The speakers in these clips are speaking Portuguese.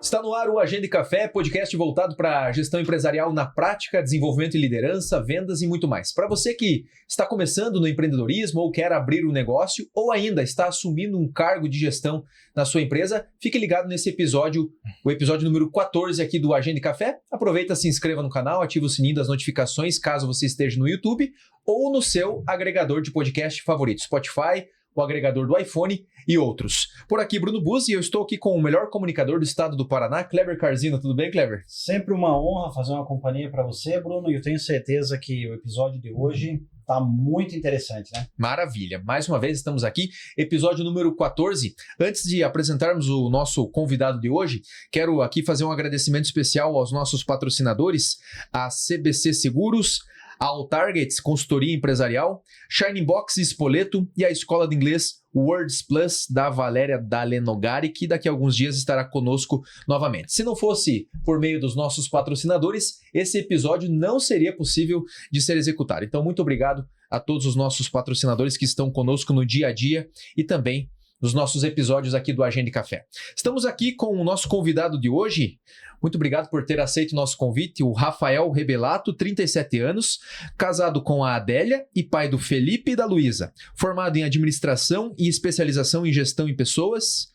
Está no ar o Agenda e Café, podcast voltado para gestão empresarial na prática, desenvolvimento e liderança, vendas e muito mais. Para você que está começando no empreendedorismo ou quer abrir um negócio ou ainda está assumindo um cargo de gestão na sua empresa, fique ligado nesse episódio, o episódio número 14 aqui do Agenda e Café. Aproveita, se inscreva no canal, ativa o sininho das notificações caso você esteja no YouTube ou no seu agregador de podcast favorito, Spotify, o agregador do iPhone e outros. Por aqui, Bruno Buzzi, e eu estou aqui com o melhor comunicador do estado do Paraná, Kleber Carzino. Tudo bem, Kleber? Sempre uma honra fazer uma companhia para você, Bruno, e eu tenho certeza que o episódio de hoje está muito interessante, né? Maravilha. Mais uma vez estamos aqui, episódio número 14. Antes de apresentarmos o nosso convidado de hoje, quero aqui fazer um agradecimento especial aos nossos patrocinadores, a CBC Seguros, a Alltargets Consultoria Empresarial, Shining Box Spoleto e a Escola de Inglês Words Plus da Valéria Dalenogari, que daqui a alguns dias estará conosco novamente. Se não fosse por meio dos nossos patrocinadores, esse episódio não seria possível de ser executado. Então, muito obrigado a todos os nossos patrocinadores que estão conosco no dia a dia e também nos nossos episódios aqui do Agenda e Café. Estamos aqui com o nosso convidado de hoje. Muito obrigado por ter aceito o nosso convite, o Rafael Rebelato, 37 anos, casado com a Adélia e pai do Felipe e da Luísa, formado em administração e especialização em gestão de pessoas,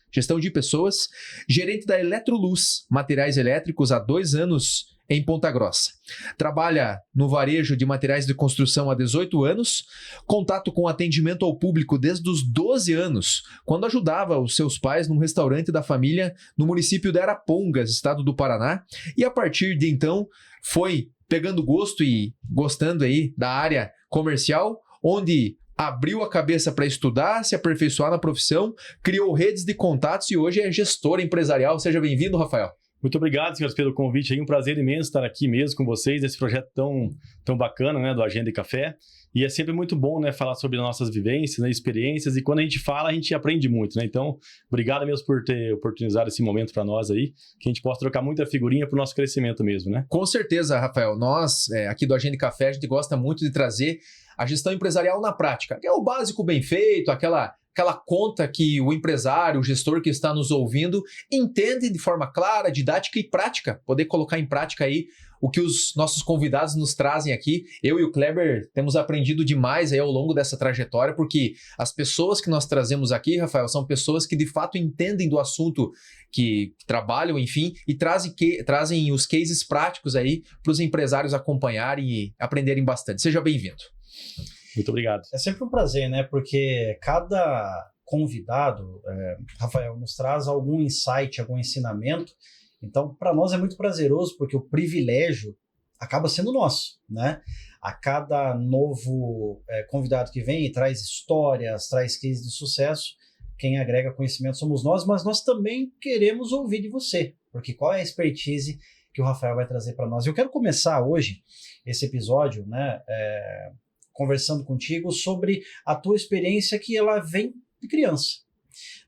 gerente da Eletroluz, materiais elétricos há 2 anos em Ponta Grossa. Trabalha no varejo de materiais de construção há 18 anos, contato com atendimento ao público desde os 12 anos, quando ajudava os seus pais num restaurante da família no município de Arapongas, estado do Paraná, e a partir de então foi pegando gosto e gostando aí da área comercial, onde abriu a cabeça para estudar, se aperfeiçoar na profissão, criou redes de contatos e hoje é gestor empresarial. Seja bem-vindo, Rafael. Muito obrigado, senhores, pelo convite. É um prazer imenso estar aqui mesmo com vocês, nesse projeto tão bacana, né, do Agenda e Café. E é sempre muito bom, né, falar sobre nossas vivências, né, experiências. E quando a gente fala, a gente aprende muito, né? Então, obrigado mesmo por ter oportunizado esse momento para nós aí, que a gente possa trocar muita figurinha para o nosso crescimento mesmo, né? Com certeza, Rafael. Nós, aqui do Agenda e Café, a gente gosta muito de trazer a gestão empresarial na prática, que é o básico bem feito, aquela conta que o empresário, o gestor que está nos ouvindo entende de forma clara, didática e prática, poder colocar em prática aí o que os nossos convidados nos trazem aqui. Eu e o Kleber temos aprendido demais aí ao longo dessa trajetória, porque as pessoas que nós trazemos aqui, Rafael, são pessoas que de fato entendem do assunto que trabalham, enfim, e trazem os cases práticos aí para os empresários acompanharem e aprenderem bastante. Seja bem-vindo. Muito obrigado. É sempre um prazer, né? Porque cada convidado, Rafael, nos traz algum insight, algum ensinamento. Então, para nós é muito prazeroso, porque o privilégio acaba sendo nosso, né? A cada novo convidado que vem e traz histórias, traz cases de sucesso, quem agrega conhecimento somos nós, mas nós também queremos ouvir de você, porque qual é a expertise que o Rafael vai trazer para nós? Eu quero começar hoje esse episódio, né? Conversando contigo sobre a tua experiência, que ela vem de criança,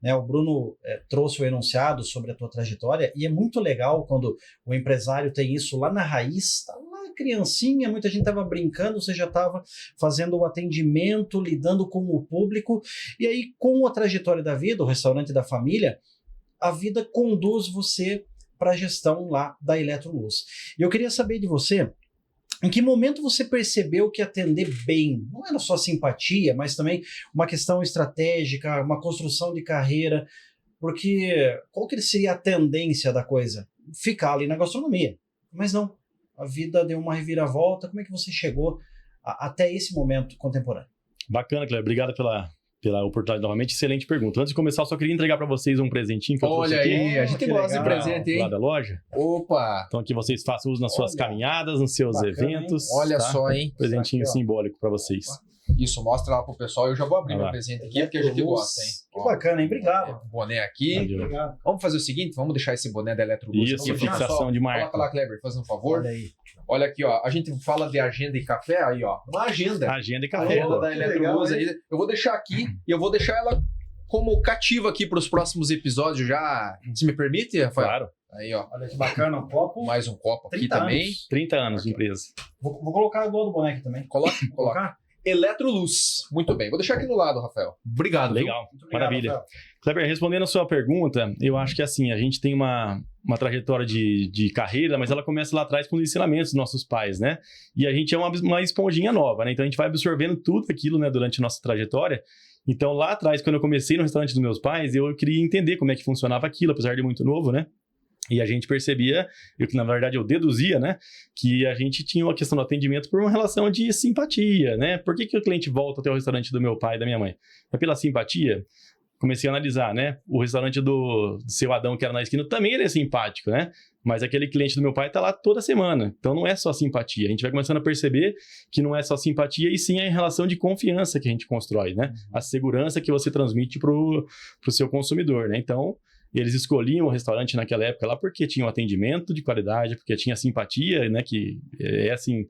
né? O Bruno trouxe o enunciado sobre a tua trajetória e é muito legal quando o empresário tem isso lá na raiz, tá lá criancinha, muita gente estava brincando, você já estava fazendo o atendimento, lidando com o público, e aí com a trajetória da vida, o restaurante da família, a vida conduz você para a gestão lá da Eletroluz. E eu queria saber de você, em que momento você percebeu que atender bem não era só simpatia, mas também uma questão estratégica, uma construção de carreira? Porque qual que seria a tendência da coisa? Ficar ali na gastronomia. Mas não, a vida deu uma reviravolta. Como é que você chegou até esse momento contemporâneo? Bacana, Cleber. Obrigado pela oportunidade novamente. Excelente pergunta. Antes de começar, eu só queria entregar para vocês um presentinho que eu trouxe aqui. Olha aí, a gente gosta de presente, hein? Lá da loja. Opa! Então aqui vocês façam uso nas suas caminhadas, nos seus eventos. Hein? Olha só, hein? Presentinho aqui, simbólico para vocês. Isso, mostra lá pro pessoal. Eu já vou abrir meu presente aqui, porque a gente gosta, hein? Que bacana, hein? Obrigado. Boné aqui. Obrigado. Vamos fazer o seguinte, vamos deixar esse boné da Eletroluz aqui. Isso, fixação de marca. Coloca lá, Kleber, faz um favor. Olha aí. Olha aqui, ó. A gente fala de agenda e café, aí, ó. Uma agenda. Agenda e café. Agenda da Eletroluz aí. Eu vou deixar aqui e eu vou deixar ela como cativa aqui para os próximos episódios já. Se me permite, Rafael? Claro. Aí, ó. Olha que bacana, um copo. Mais um copo aqui 30 também. anos. 30 anos de empresa. Vou colocar a do boneco também. Coloca. Colocar? Eletroluz. Muito bem. Vou deixar aqui no lado, Rafael. Obrigado. Legal. Muito obrigado, Maravilha. Rafael. Kleber, respondendo a sua pergunta, eu acho que assim, a gente tem uma uma trajetória de carreira, mas ela começa lá atrás com os ensinamentos dos nossos pais, né? E a gente é uma esponjinha nova, né? Então a gente vai absorvendo tudo aquilo, né, durante a nossa trajetória. Então lá atrás, quando eu comecei no restaurante dos meus pais, eu queria entender como é que funcionava aquilo, apesar de muito novo, né? E a gente percebia, na verdade eu deduzia, né, que a gente tinha uma questão do atendimento por uma relação de simpatia, né? Por que o cliente volta até o restaurante do meu pai e da minha mãe? É pela simpatia? Comecei a analisar, né? O restaurante do seu Adão, que era na esquina, também ele é simpático, né? Mas aquele cliente do meu pai tá lá toda semana. Então não é só simpatia. A gente vai começando a perceber que não é só simpatia, e sim a relação de confiança que a gente constrói, né? A segurança que você transmite pro seu consumidor, né? Então, eles escolhiam o restaurante naquela época lá porque tinha um atendimento de qualidade, porque tinha simpatia, né? Que é assim...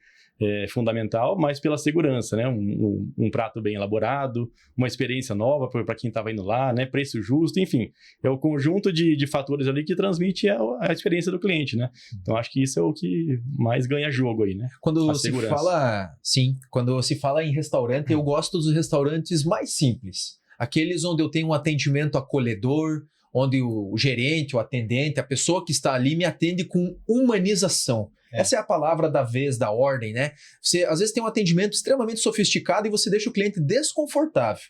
fundamental, mas pela segurança, né? Um prato bem elaborado, uma experiência nova para quem estava indo lá, né? Preço justo, enfim. É o conjunto de fatores ali que transmite a experiência do cliente, né? Então, acho que isso é o que mais ganha jogo aí, né? Quando se fala em restaurante, eu gosto dos restaurantes mais simples. Aqueles onde eu tenho um atendimento acolhedor, onde o gerente, o atendente, a pessoa que está ali me atende com humanização. Essa é a palavra da vez, da ordem, né? Você, às vezes, tem um atendimento extremamente sofisticado e você deixa o cliente desconfortável.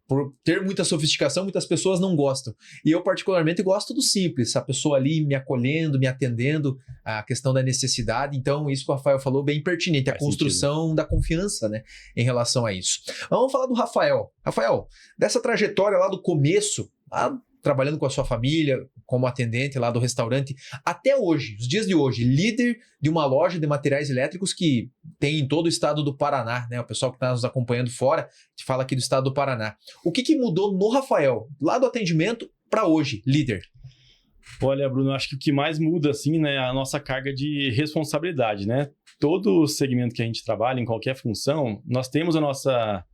Por ter muita sofisticação, muitas pessoas não gostam. E eu, particularmente, gosto do simples. A pessoa ali me acolhendo, me atendendo, a questão da necessidade. Então, isso que o Rafael falou, bem pertinente. A construção da confiança, né? Em relação a isso. Vamos falar do Rafael. Rafael, dessa trajetória lá do começo, trabalhando com a sua família, como atendente lá do restaurante, até hoje, os dias de hoje, líder de uma loja de materiais elétricos que tem em todo o estado do Paraná, né? O pessoal que está nos acompanhando fora, te fala aqui do estado do Paraná. O que mudou no Rafael, lá do atendimento para hoje, líder? Olha, Bruno, acho que o que mais muda, assim, né, é a nossa carga de responsabilidade, né? Todo segmento que a gente trabalha, em qualquer função, nós temos a nossa...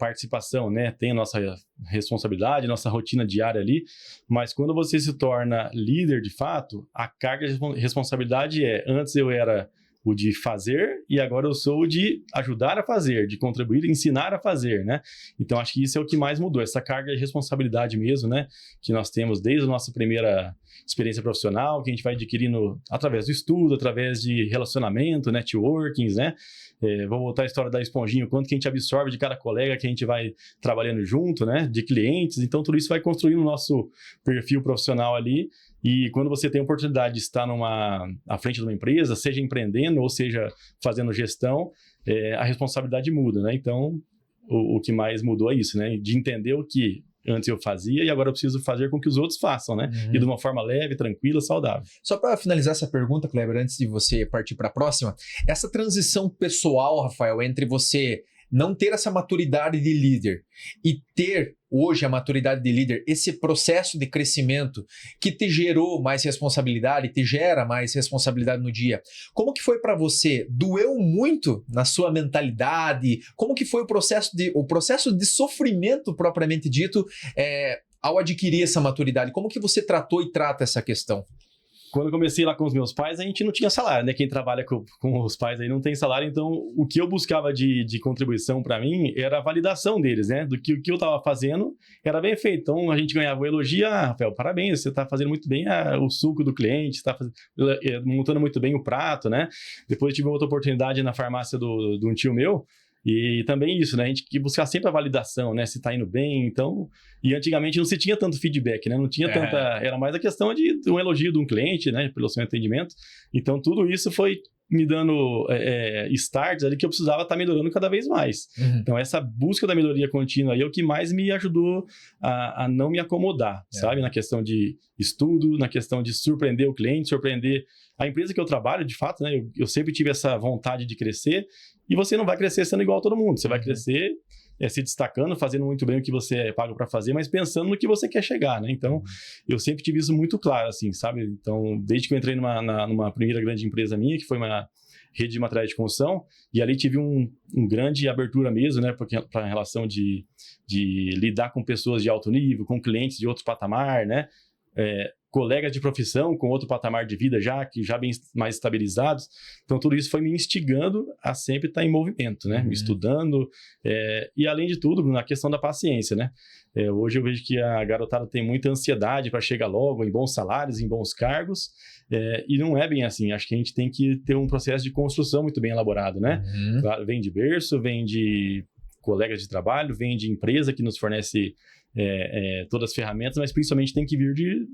participação, né? Tem a nossa responsabilidade, nossa rotina diária ali, mas quando você se torna líder de fato, a carga de responsabilidade antes eu era o de fazer e agora eu sou o de ajudar a fazer, de contribuir, ensinar a fazer, né? Então acho que isso é o que mais mudou, essa carga de responsabilidade mesmo, né? Que nós temos desde a nossa primeira experiência profissional, que a gente vai adquirindo através do estudo, através de relacionamento, networkings, né? Vou voltar à história da esponjinha, o quanto que a gente absorve de cada colega que a gente vai trabalhando junto, né? De clientes, então tudo isso vai construindo o nosso perfil profissional ali. E quando você tem a oportunidade de estar à frente de uma empresa, seja empreendendo ou seja fazendo gestão, a responsabilidade muda, né? Então, o que mais mudou é isso, né? De entender o que antes eu fazia e agora eu preciso fazer com que os outros façam, né? E de uma forma leve, tranquila, saudável. Só para finalizar essa pergunta, Kleber, antes de você partir para a próxima, essa transição pessoal, Rafael, entre você não ter essa maturidade de líder e ter hoje a maturidade de líder, esse processo de crescimento que te gerou mais responsabilidade, te gera mais responsabilidade no dia. Como que foi para você? Doeu muito na sua mentalidade? Como que foi o processo de sofrimento propriamente dito ao adquirir essa maturidade? Como que você tratou e trata essa questão? Quando eu comecei lá com os meus pais, a gente não tinha salário, né? Quem trabalha com os pais aí não tem salário, então o que eu buscava de contribuição para mim era a validação deles, né? Do que o que eu estava fazendo era bem feito. Então a gente ganhava o elogio, Rafael, parabéns, você está fazendo muito bem o suco do cliente, está montando muito bem o prato, né? Depois eu tive outra oportunidade na farmácia de um tio meu, e também isso, né? A gente que buscar sempre a validação, né? Se tá indo bem, então... E antigamente não se tinha tanto feedback, né? Não tinha tanta... Era mais a questão de um elogio de um cliente, né? Pelo seu atendimento. Então, tudo isso foi me dando starts ali que eu precisava estar melhorando cada vez mais. Então, essa busca da melhoria contínua aí é o que mais me ajudou a não me acomodar, sabe? Na questão de estudo, na questão de surpreender o cliente, surpreender a empresa que eu trabalho, de fato, né? Eu sempre tive essa vontade de crescer e você não vai crescer sendo igual a todo mundo. Você vai crescer se destacando, fazendo muito bem o que você é pago para fazer, mas pensando no que você quer chegar, né? Então, eu sempre tive isso muito claro, assim, sabe? Então, desde que eu entrei numa primeira grande empresa minha, que foi uma rede de materiais de construção, e ali tive um grande abertura mesmo, né? Para a relação de lidar com pessoas de alto nível, com clientes de outro patamar, né? colegas de profissão com outro patamar de vida que já bem mais estabilizados. Então, tudo isso foi me instigando a sempre estar em movimento, né? Estudando, e além de tudo, na questão da paciência, né? Hoje eu vejo que a garotada tem muita ansiedade para chegar logo em bons salários, em bons cargos, e não é bem assim. Acho que a gente tem que ter um processo de construção muito bem elaborado, né? Claro, vem de berço, vem de colegas de trabalho, vem de empresa que nos fornece todas as ferramentas, mas principalmente tem que vir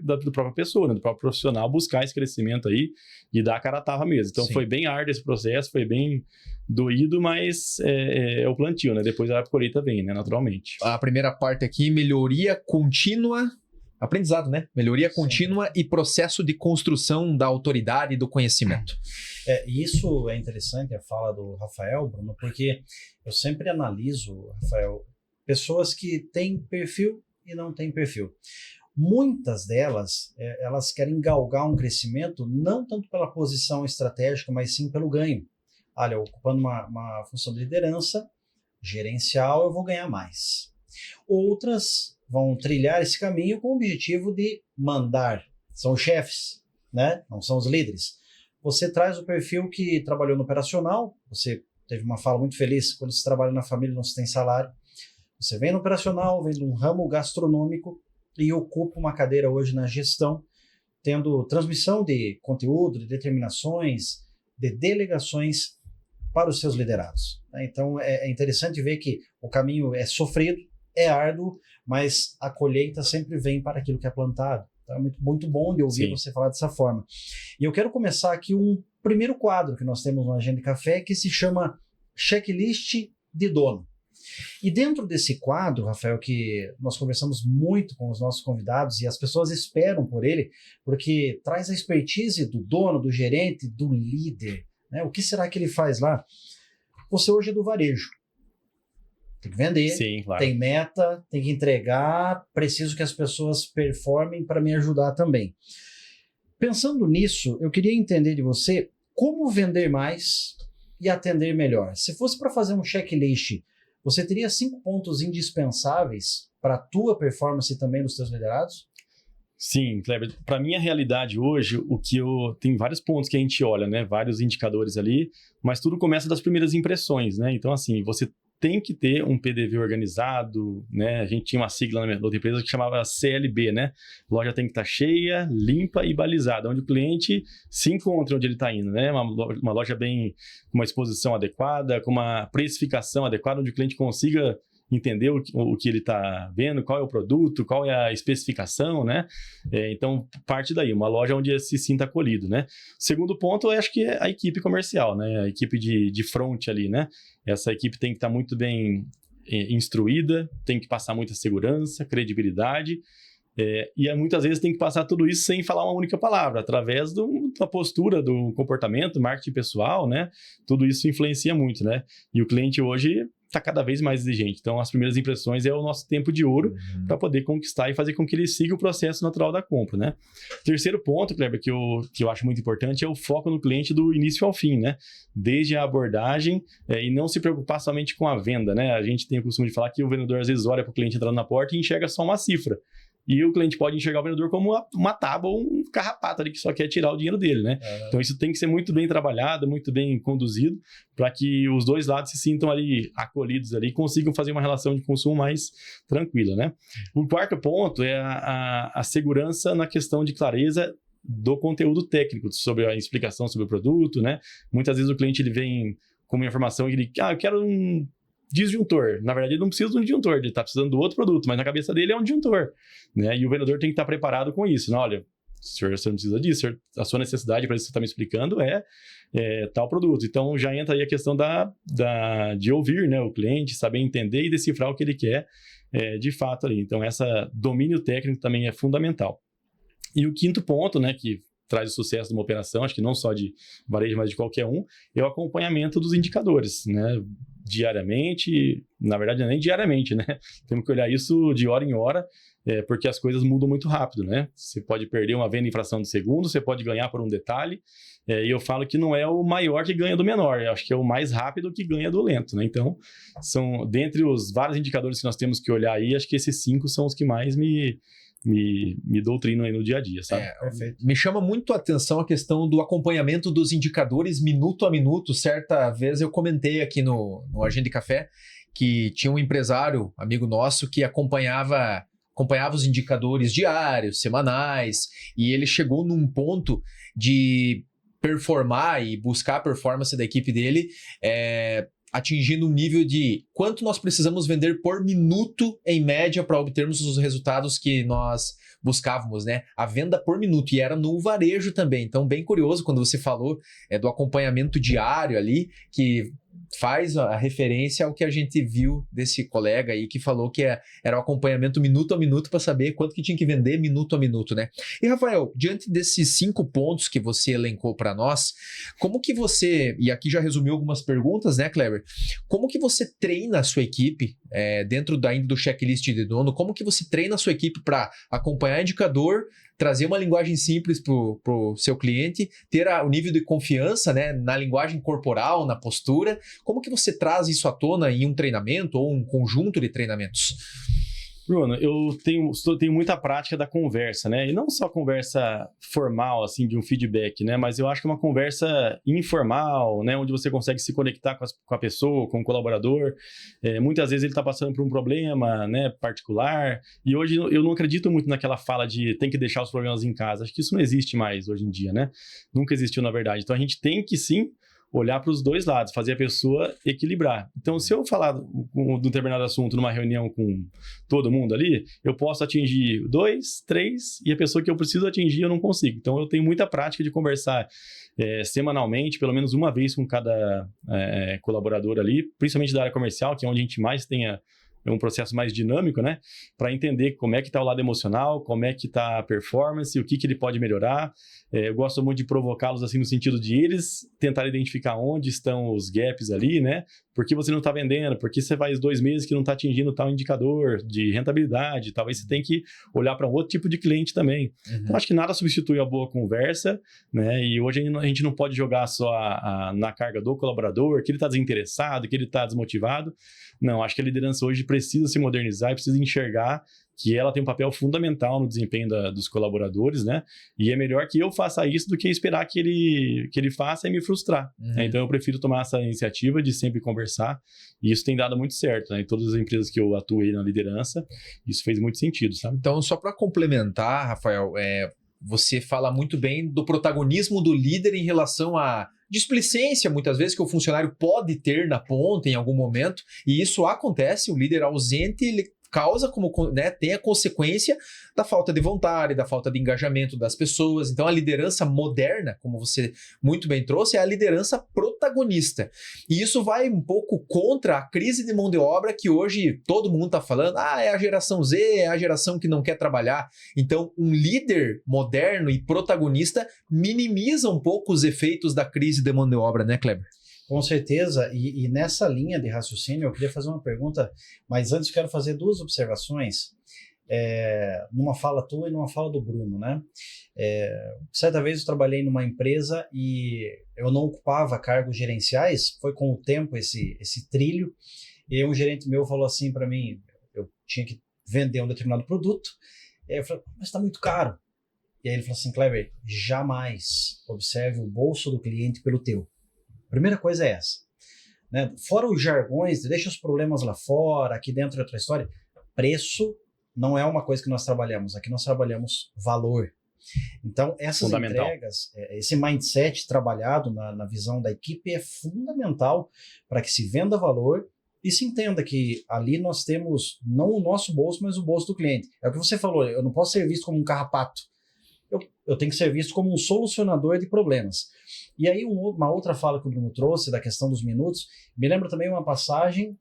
da própria pessoa, né? Do próprio profissional, buscar esse crescimento aí e dar a cara a tapa mesmo. Então, Sim. Foi bem árduo esse processo, foi bem doído, mas é o plantio, né? Depois a colheita vem, né? Naturalmente. A primeira parte aqui, melhoria contínua, aprendizado, né? Melhoria contínua e processo de construção da autoridade e do conhecimento. Isso é interessante, a fala do Rafael, Bruno, porque eu sempre analiso, Rafael, pessoas que têm perfil e não têm perfil. Muitas delas, elas querem galgar um crescimento não tanto pela posição estratégica, mas sim pelo ganho. Olha, ocupando uma função de liderança gerencial, eu vou ganhar mais. Outras vão trilhar esse caminho com o objetivo de mandar. São os chefes, né? Não são os líderes. Você traz o perfil que trabalhou no operacional, você teve uma fala muito feliz, quando você trabalha na família não se tem salário. Você vem no operacional, vem de um ramo gastronômico e ocupa uma cadeira hoje na gestão, tendo transmissão de conteúdo, de determinações, de delegações para os seus liderados. Então é interessante ver que o caminho é sofrido, é árduo, mas a colheita sempre vem para aquilo que é plantado. Então é muito bom de ouvir Sim. você falar dessa forma. E eu quero começar aqui um primeiro quadro que nós temos no Agenda de Café, que se chama Checklist de Dono. E dentro desse quadro, Rafael, que nós conversamos muito com os nossos convidados e as pessoas esperam por ele, porque traz a expertise do dono, do gerente, do líder. Né? O que será que ele faz lá? Você hoje é do varejo. Tem que vender, Sim, claro. Tem meta, tem que entregar, preciso que as pessoas performem para me ajudar também. Pensando nisso, eu queria entender de você como vender mais e atender melhor. Se fosse para fazer um checklist, você teria 5 pontos indispensáveis para a tua performance e também dos teus liderados? Sim, Kleber. Para mim, a realidade hoje, tem vários pontos que a gente olha, né? Vários indicadores ali, mas tudo começa das primeiras impressões, né? Então, assim, você tem que ter um PDV organizado, né? A gente tinha uma sigla na outra empresa que chamava CLB, né? A loja tem que estar cheia, limpa e balizada, onde o cliente se encontra onde ele está indo, né? Uma loja bem, com uma exposição adequada, com uma precificação adequada, onde o cliente consiga entender o que ele está vendo, qual é o produto, qual é a especificação, né? Então, parte daí, uma loja onde se sinta acolhido, né? Segundo ponto, eu acho que é a equipe comercial, né? A equipe de front ali, né? Essa equipe tem que estar muito bem instruída, tem que passar muita segurança, credibilidade, e muitas vezes tem que passar tudo isso sem falar uma única palavra, através da postura, do comportamento, marketing pessoal, né? Tudo isso influencia muito, né? E o cliente hoje está cada vez mais exigente. Então, as primeiras impressões é o nosso tempo de ouro para poder conquistar e fazer com que ele siga o processo natural da compra, né? Terceiro ponto, Kleber, que eu acho muito importante é o foco no cliente do início ao fim, né? Desde a abordagem e não se preocupar somente com a venda, né? A gente tem o costume de falar que o vendedor às vezes olha para o cliente entrando na porta e enxerga só uma cifra. E o cliente pode enxergar o vendedor como uma tábua ou um carrapato ali que só quer tirar o dinheiro dele, né? Então, isso tem que ser muito bem trabalhado, muito bem conduzido, para que os dois lados se sintam ali acolhidos ali e consigam fazer uma relação de consumo mais tranquila, né? O quarto ponto é a segurança na questão de clareza do conteúdo técnico, sobre a explicação sobre o produto, né? Muitas vezes o cliente ele vem com uma informação que ele... eu quero um disjuntor. Na verdade, ele não precisa de um disjuntor, ele está precisando do outro produto, mas na cabeça dele é um disjuntor, né? E o vendedor tem que estar preparado com isso, né? Olha, senhor, você não precisa disso, senhor, a sua necessidade para isso que você está me explicando é tal produto. Então, já entra aí a questão de ouvir, né, o cliente, saber entender e decifrar o que ele quer de fato ali. Então, domínio técnico também é fundamental. E o quinto ponto, né, que traz o sucesso de uma operação, acho que não só de varejo, mas de qualquer um, é o acompanhamento dos indicadores, né? Diariamente, na verdade nem diariamente, né? Temos que olhar isso de hora em hora, porque as coisas mudam muito rápido, né? Você pode perder uma venda em fração de segundo, você pode ganhar por um detalhe, e eu falo que não é o maior que ganha do menor, eu acho que é o mais rápido que ganha do lento, né? Então, dentre os vários indicadores que nós temos que olhar aí, acho que esses 5 são os que mais me me doutrinam aí no dia a dia, sabe? Perfeito. Me chama muito a atenção a questão do acompanhamento dos indicadores minuto a minuto. Certa vez eu comentei aqui no Agenda de Café que tinha um empresário, amigo nosso, que acompanhava os indicadores diários, semanais, e ele chegou num ponto de performar e buscar a performance da equipe dele, atingindo um nível de quanto nós precisamos vender por minuto, em média, para obtermos os resultados que nós buscávamos, né? A venda por minuto, e era no varejo também. Então, bem curioso quando você falou do acompanhamento diário ali, que faz a referência ao que a gente viu desse colega aí que falou que era o acompanhamento minuto a minuto para saber quanto que tinha que vender minuto a minuto, né? E, Rafael, diante desses 5 pontos que você elencou para nós, como que você, e aqui já resumiu algumas perguntas, né, Kleber? Como que você treina a sua equipe dentro ainda do checklist de dono? Como que você treina a sua equipe para acompanhar indicador, trazer uma linguagem simples para o seu cliente, ter o nível de confiança, né, na linguagem corporal, na postura? Como que você traz isso à tona em um treinamento ou um conjunto de treinamentos? Bruno, eu tenho muita prática da conversa, né? E não só conversa formal, assim, de um feedback, né? Mas eu acho que é uma conversa informal, né? Onde você consegue se conectar com a pessoa, com o colaborador. Muitas vezes ele está passando por um problema, né, particular. E hoje eu não acredito muito naquela fala de tem que deixar os problemas em casa. Acho que isso não existe mais hoje em dia, né? Nunca existiu, na verdade. Então a gente tem que, sim, olhar para os dois lados, fazer a pessoa equilibrar. Então, se eu falar de um determinado assunto numa reunião com todo mundo ali, eu posso atingir 2, 3, e a pessoa que eu preciso atingir eu não consigo. Então, eu tenho muita prática de conversar semanalmente, pelo menos uma vez com cada colaborador ali, principalmente da área comercial, que é onde a gente mais tem um processo mais dinâmico, né? Para entender como é que está o lado emocional, como é que está a performance, o que ele pode melhorar. Eu gosto muito de provocá-los assim no sentido de eles tentarem identificar onde estão os gaps ali, né? Por que você não está vendendo? Por que você faz 2 meses que não está atingindo tal indicador de rentabilidade? Talvez você tenha que olhar para um outro tipo de cliente também. Uhum. Então, acho que nada substitui a boa conversa, né? E hoje a gente não pode jogar só na carga do colaborador, que ele está desinteressado, que ele está desmotivado. Não, acho que a liderança hoje precisa se modernizar e precisa enxergar que ela tem um papel fundamental no desempenho dos colaboradores, né? E é melhor que eu faça isso do que esperar que ele faça e me frustrar. Uhum. Então, eu prefiro tomar essa iniciativa de sempre conversar, e isso tem dado muito certo, né? Em todas as empresas que eu atuei na liderança, isso fez muito sentido, sabe? Então, só para complementar, Rafael, você fala muito bem do protagonismo do líder em relação à displicência, muitas vezes, que o funcionário pode ter na ponta em algum momento, e isso acontece, o líder ausente, ele causa, tem a consequência da falta de vontade, da falta de engajamento das pessoas. Então, a liderança moderna, como você muito bem trouxe, é a liderança protagonista. E isso vai um pouco contra a crise de mão de obra que hoje todo mundo está falando. É a geração Z, é a geração que não quer trabalhar. Então, um líder moderno e protagonista minimiza um pouco os efeitos da crise de mão de obra, né, Kleber? Com certeza, e nessa linha de raciocínio eu queria fazer uma pergunta, mas antes quero fazer 2 observações, numa fala tua e numa fala do Bruno, né? Certa vez eu trabalhei numa empresa e eu não ocupava cargos gerenciais, foi com o tempo esse trilho, e um gerente meu falou assim para mim, eu tinha que vender um determinado produto, e aí eu falei, mas está muito caro. E aí ele falou assim, Kleber, jamais observe o bolso do cliente pelo teu. Primeira coisa é essa, né? Fora os jargões, deixa os problemas lá fora, aqui dentro é outra história. Preço não é uma coisa que nós trabalhamos, aqui nós trabalhamos valor. Então, essas entregas, esse mindset trabalhado na visão da equipe é fundamental para que se venda valor e se entenda que ali nós temos não o nosso bolso, mas o bolso do cliente. É o que você falou, eu não posso ser visto como um carrapato. Eu tenho que ser visto como um solucionador de problemas. E aí uma outra fala que o Bruno trouxe da questão dos minutos, me lembra também uma passagem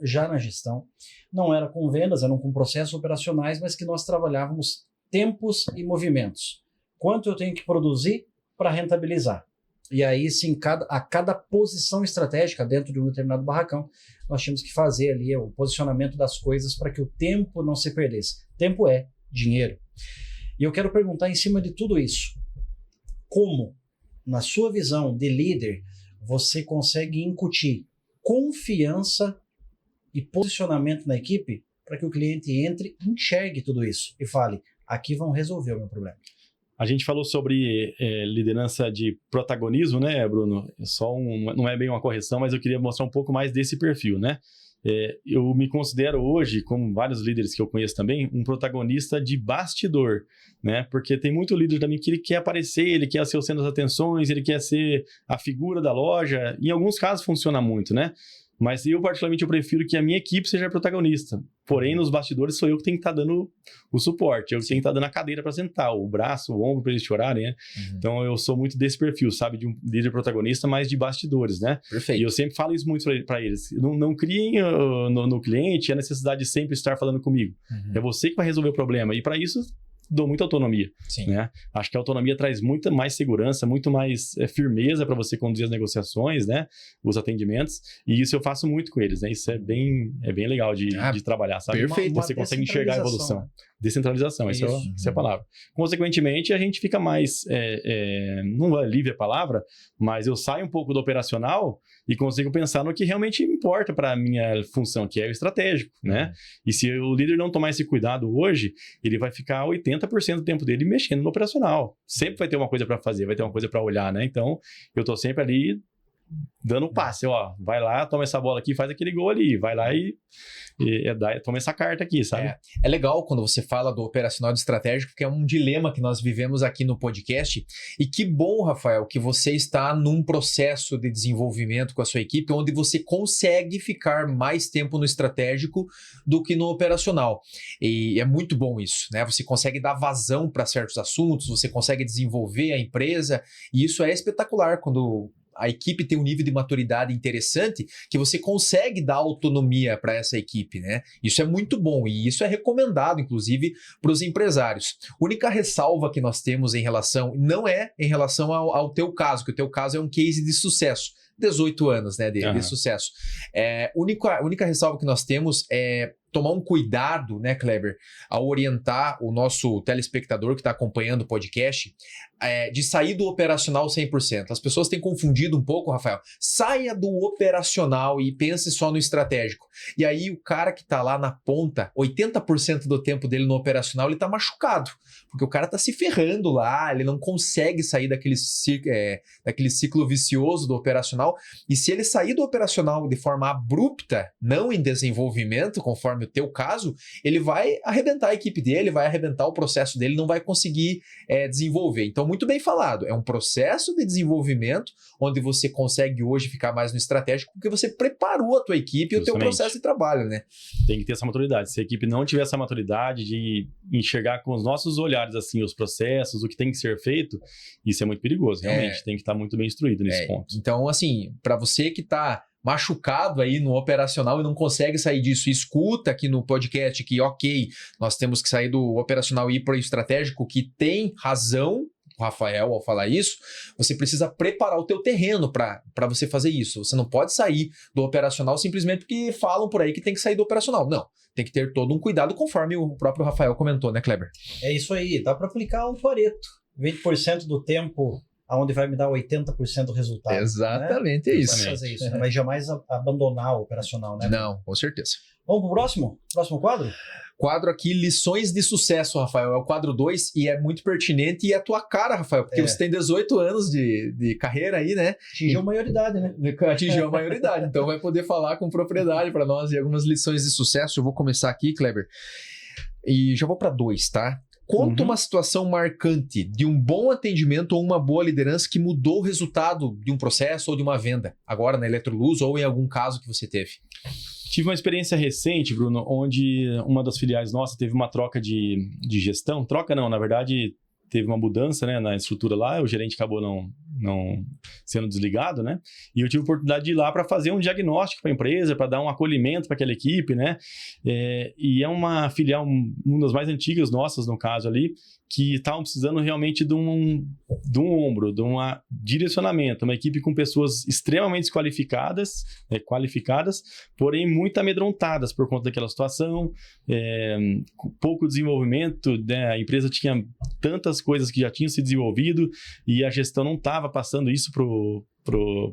já na gestão, não era com vendas, eram com processos operacionais, mas que nós trabalhávamos tempos e movimentos. Quanto eu tenho que produzir para rentabilizar? E aí, sim, a cada posição estratégica dentro de um determinado barracão, nós tínhamos que fazer ali o posicionamento das coisas para que o tempo não se perdesse. Tempo é dinheiro. E eu quero perguntar em cima de tudo isso, como, na sua visão de líder, você consegue incutir confiança e posicionamento na equipe para que o cliente entre, enxergue tudo isso e fale, aqui vão resolver o meu problema. A gente falou sobre liderança de protagonismo, né, Bruno? Não é bem uma correção, mas eu queria mostrar um pouco mais desse perfil, né? Eu me considero hoje, como vários líderes que eu conheço também, um protagonista de bastidor, né? Porque tem muito líder também que ele quer aparecer, ele quer ser o centro das atenções, ele quer ser a figura da loja. Em alguns casos funciona muito, né? Mas eu, particularmente, eu prefiro que a minha equipe seja a protagonista. Porém, nos bastidores sou eu que tenho que estar dando o suporte, eu que tenho que estar dando a cadeira para sentar, o braço, o ombro para eles chorarem, né? Então, eu sou muito desse perfil, sabe? De um líder protagonista, mas de bastidores, né? Perfeito. E eu sempre falo isso muito para eles. Não criem no cliente a necessidade de sempre estar falando comigo. É você que vai resolver o problema. E para isso, dou muita autonomia, né? Acho que a autonomia traz muita mais segurança, muito mais firmeza para você conduzir as negociações, né? Os atendimentos, e isso eu faço muito com eles, né? Isso é bem legal de trabalhar, sabe? Perfeito. Você consegue enxergar a evolução. Né? Descentralização, essa é a palavra. Consequentemente, a gente fica mais, não é livre a palavra, mas eu saio um pouco do operacional e consigo pensar no que realmente importa para a minha função, que é o estratégico, né? E se o líder não tomar esse cuidado hoje, ele vai ficar 80% do tempo dele mexendo no operacional. Sempre vai ter uma coisa para fazer, vai ter uma coisa para olhar, né? Então, eu tô sempre ali dando um passe, ó, vai lá, toma essa bola aqui, faz aquele gol ali, vai lá e toma essa carta aqui, sabe? É legal quando você fala do operacional e do estratégico, porque é um dilema que nós vivemos aqui no podcast, e que bom, Rafael, que você está num processo de desenvolvimento com a sua equipe, onde você consegue ficar mais tempo no estratégico do que no operacional, e é muito bom isso, né? Você consegue dar vazão para certos assuntos, você consegue desenvolver a empresa, e isso é espetacular quando a equipe tem um nível de maturidade interessante que você consegue dar autonomia para essa equipe, né? Isso é muito bom e isso é recomendado, inclusive, para os empresários. A única ressalva que nós temos não é em relação ao teu caso, que o teu caso é um case de sucesso. 18 anos, né, de sucesso. Única ressalva que nós temos é tomar um cuidado, né, Kleber, ao orientar o nosso telespectador que está acompanhando o podcast, de sair do operacional 100%. As pessoas têm confundido um pouco, Rafael. Saia do operacional e pense só no estratégico. E aí o cara que está lá na ponta, 80% do tempo dele no operacional, ele está machucado, porque o cara está se ferrando lá, ele não consegue sair daquele ciclo vicioso do operacional. E se ele sair do operacional de forma abrupta, não em desenvolvimento, conforme o teu caso, ele vai arrebentar a equipe dele, vai arrebentar o processo dele, não vai conseguir desenvolver. Então, muito bem falado, é um processo de desenvolvimento onde você consegue hoje ficar mais no estratégico porque você preparou a tua equipe e o teu processo de trabalho, né? Tem que ter essa maturidade. Se a equipe não tiver essa maturidade de enxergar com os nossos olhares assim os processos, o que tem que ser feito, isso é muito perigoso. Realmente, tem que estar muito bem instruído nesse ponto. Então, assim, para você que está machucado aí no operacional e não consegue sair disso, escuta aqui no podcast que, ok, nós temos que sair do operacional e ir para o estratégico, que tem razão, o Rafael, ao falar isso, você precisa preparar o teu terreno para você fazer isso. Você não pode sair do operacional simplesmente porque falam por aí que tem que sair do operacional. Não, tem que ter todo um cuidado, conforme o próprio Rafael comentou, né, Kleber? É isso aí, dá para aplicar o Pareto. 20% do tempo aonde vai me dar 80% do resultado. Exatamente, né? Isso. Fazer isso, mas jamais abandonar o operacional, né? Não, com certeza. Vamos pro próximo? Próximo quadro? Quadro aqui, lições de sucesso, Rafael. É o quadro 2 e é muito pertinente e é a tua cara, Rafael, porque você tem 18 anos de carreira aí, né? Atingiu a maioridade, né? Atingiu a maioridade, então vai poder falar com propriedade para nós e algumas lições de sucesso. Eu vou começar aqui, Kleber, e já vou para 2, tá? Conta uma situação marcante de um bom atendimento ou uma boa liderança que mudou o resultado de um processo ou de uma venda, agora na Electroluz ou em algum caso que você teve. Tive uma experiência recente, Bruno, onde uma das filiais nossas teve uma troca de gestão. Troca não, na verdade, teve uma mudança, né, na estrutura lá, o gerente acabou não sendo desligado, né? E eu tive a oportunidade de ir lá para fazer um diagnóstico para a empresa, para dar um acolhimento para aquela equipe, né? E é uma filial, uma das mais antigas nossas, no caso ali, que estavam precisando realmente de um ombro, de um direcionamento, uma equipe com pessoas extremamente qualificadas, porém muito amedrontadas por conta daquela situação, com pouco desenvolvimento, né? A empresa tinha tantas coisas que já tinham se desenvolvido e a gestão não estava passando isso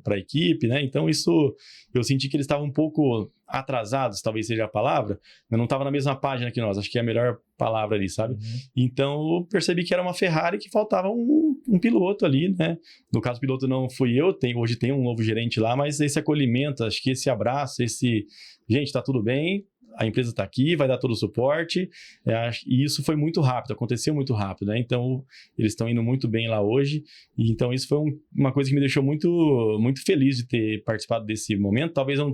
para a equipe, né? Então isso eu senti que eles estavam um pouco atrasados, talvez seja a palavra, mas não estavam na mesma página que nós, acho que é a melhor palavra ali, sabe? Então, eu percebi que era uma Ferrari que faltava um piloto ali, né? No caso, o piloto não fui eu, hoje tem um novo gerente lá, mas esse acolhimento, acho que esse abraço, gente, tá tudo bem, a empresa está aqui, vai dar todo o suporte, e isso foi muito rápido, aconteceu muito rápido, né? Então, eles estão indo muito bem lá hoje, e então isso foi uma coisa que me deixou muito, muito feliz de ter participado desse momento. Talvez eu não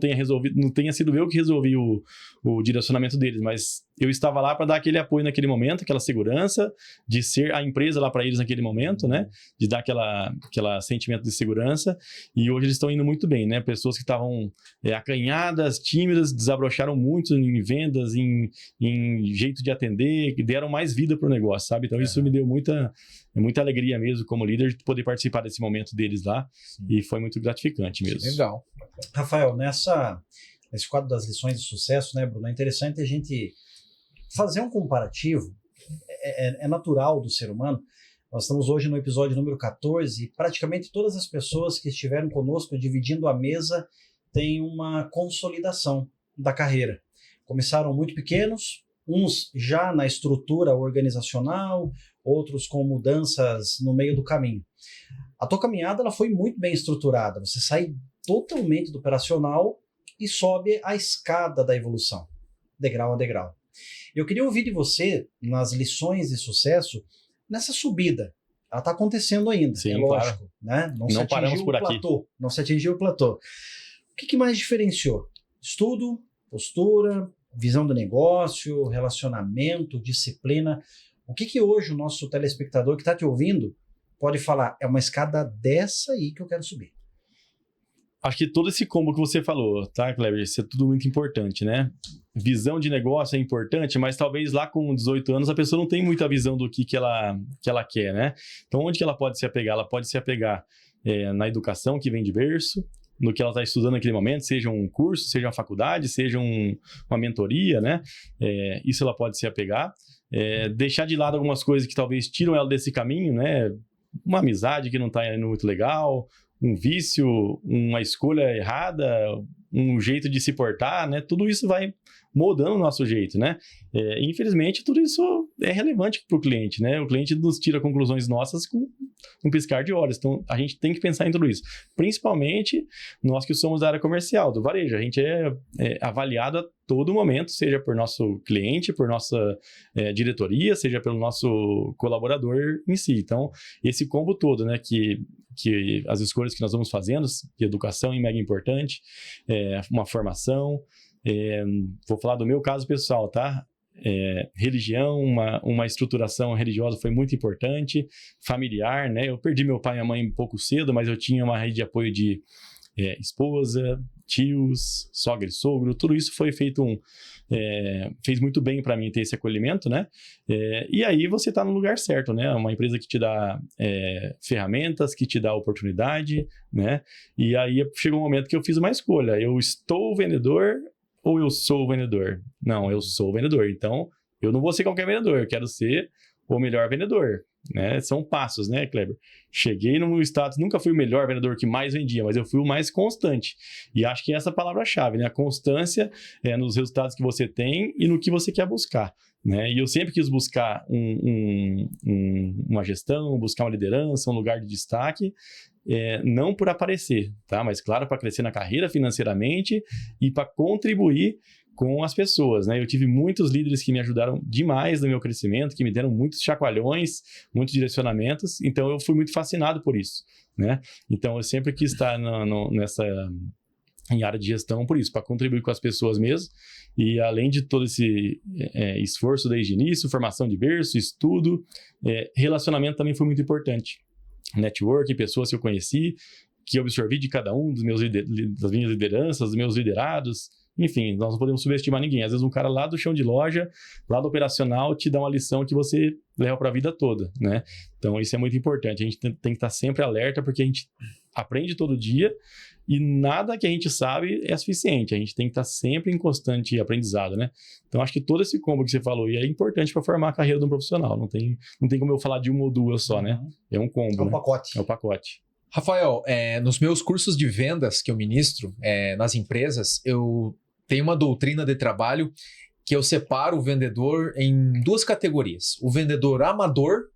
tenha sido eu que resolvi o direcionamento deles, mas eu estava lá para dar aquele apoio naquele momento, aquela segurança, de ser a empresa lá para eles naquele momento, né? De dar aquela sentimento de segurança, e hoje eles estão indo muito bem, né? Pessoas que estavam acanhadas, tímidas, desabrocharam muito em vendas, em jeito de atender, que deram mais vida para o negócio, sabe? Então isso me deu muita alegria mesmo como líder de poder participar desse momento deles lá. Sim. E foi muito gratificante mesmo. Legal. Rafael, nesse quadro das lições de sucesso, né, Bruno, é interessante a gente fazer um comparativo. É natural do ser humano. Nós estamos hoje no episódio número 14 e praticamente todas as pessoas que estiveram conosco dividindo a mesa têm uma consolidação da carreira. Começaram muito pequenos, uns já na estrutura organizacional, outros com mudanças no meio do caminho. A tua caminhada ela foi muito bem estruturada. Você sai totalmente do operacional e sobe a escada da evolução, degrau a degrau. Eu queria ouvir de você, nas lições de sucesso, nessa subida. Ela está acontecendo ainda, sim, é lógico. Claro. Né? Não paramos por aqui. Não se atingiu o platô. O que mais diferenciou? Estudo, postura, visão do negócio, relacionamento, disciplina. O que hoje o nosso telespectador que está te ouvindo pode falar? É uma escada dessa aí que eu quero subir. Acho que todo esse combo que você falou, tá, Kleber? Isso é tudo muito importante, né? Visão de negócio é importante, mas talvez lá com 18 anos a pessoa não tem muita visão do que ela quer, né? Então, onde que ela pode se apegar? Ela pode se apegar na educação que vem de berço, no que ela está estudando naquele momento, seja um curso, seja uma faculdade, seja uma mentoria, né? Isso ela pode se apegar. Deixar de lado algumas coisas que talvez tiram ela desse caminho, né? Uma amizade que não está indo muito legal, um vício, uma escolha errada, um jeito de se portar, né? Tudo isso vai moldando o nosso jeito, né? Infelizmente, tudo isso é relevante para o cliente, né? O cliente nos tira conclusões nossas com um piscar de olhos. Então, a gente tem que pensar em tudo isso. Principalmente nós que somos da área comercial, do varejo. A gente é avaliado a todo momento, seja por nosso cliente, por nossa diretoria, seja pelo nosso colaborador em si. Então, esse combo todo, né? Que as escolhas que nós vamos fazendo, de educação é mega importante, uma formação. Vou falar do meu caso pessoal, tá? Religião, uma estruturação religiosa foi muito importante, familiar, né? Eu perdi meu pai e minha mãe um pouco cedo, mas eu tinha uma rede de apoio de esposa, tios, sogra e sogro, tudo isso foi feito fez muito bem para mim ter esse acolhimento, né? E aí você está no lugar certo, né? Uma empresa que te dá ferramentas, que te dá oportunidade, né? E aí chegou um momento que eu fiz uma escolha. Eu estou vendedor ou eu sou vendedor? Não, eu sou vendedor. Então, eu não vou ser qualquer vendedor, eu quero ser o melhor vendedor, né? São passos, né, Kleber? Cheguei no meu status, nunca fui o melhor vendedor que mais vendia, mas eu fui o mais constante. E acho que essa é a palavra-chave, né? A constância nos resultados que você tem e no que você quer buscar, né? E eu sempre quis buscar uma gestão, buscar uma liderança, um lugar de destaque, não por aparecer, tá? Mas claro, para crescer na carreira financeiramente e para contribuir com as pessoas, né? Eu tive muitos líderes que me ajudaram demais no meu crescimento, que me deram muitos chacoalhões, muitos direcionamentos, então eu fui muito fascinado por isso, né? Então eu sempre quis estar em área de gestão por isso, para contribuir com as pessoas mesmo, e além de todo esse esforço desde o início, formação de berço, estudo, relacionamento também foi muito importante. Network, pessoas que eu conheci, que eu absorvi de cada um das minhas lideranças, dos meus liderados. Enfim, nós não podemos subestimar ninguém. Às vezes um cara lá do chão de loja, lá do operacional, te dá uma lição que você leva para a vida toda, né? Então isso é muito importante. A gente tem que estar sempre alerta, porque a gente aprende todo dia e nada que a gente sabe é suficiente. A gente tem que estar sempre em constante aprendizado, né? Então acho que todo esse combo que você falou é importante para formar a carreira de um profissional. Não tem como eu falar de uma ou duas só, né? É um combo, É um pacote. É um pacote. Rafael, nos meus cursos de vendas que eu ministro nas empresas, eu tem uma doutrina de trabalho que eu separo o vendedor em duas categorias. O vendedor amador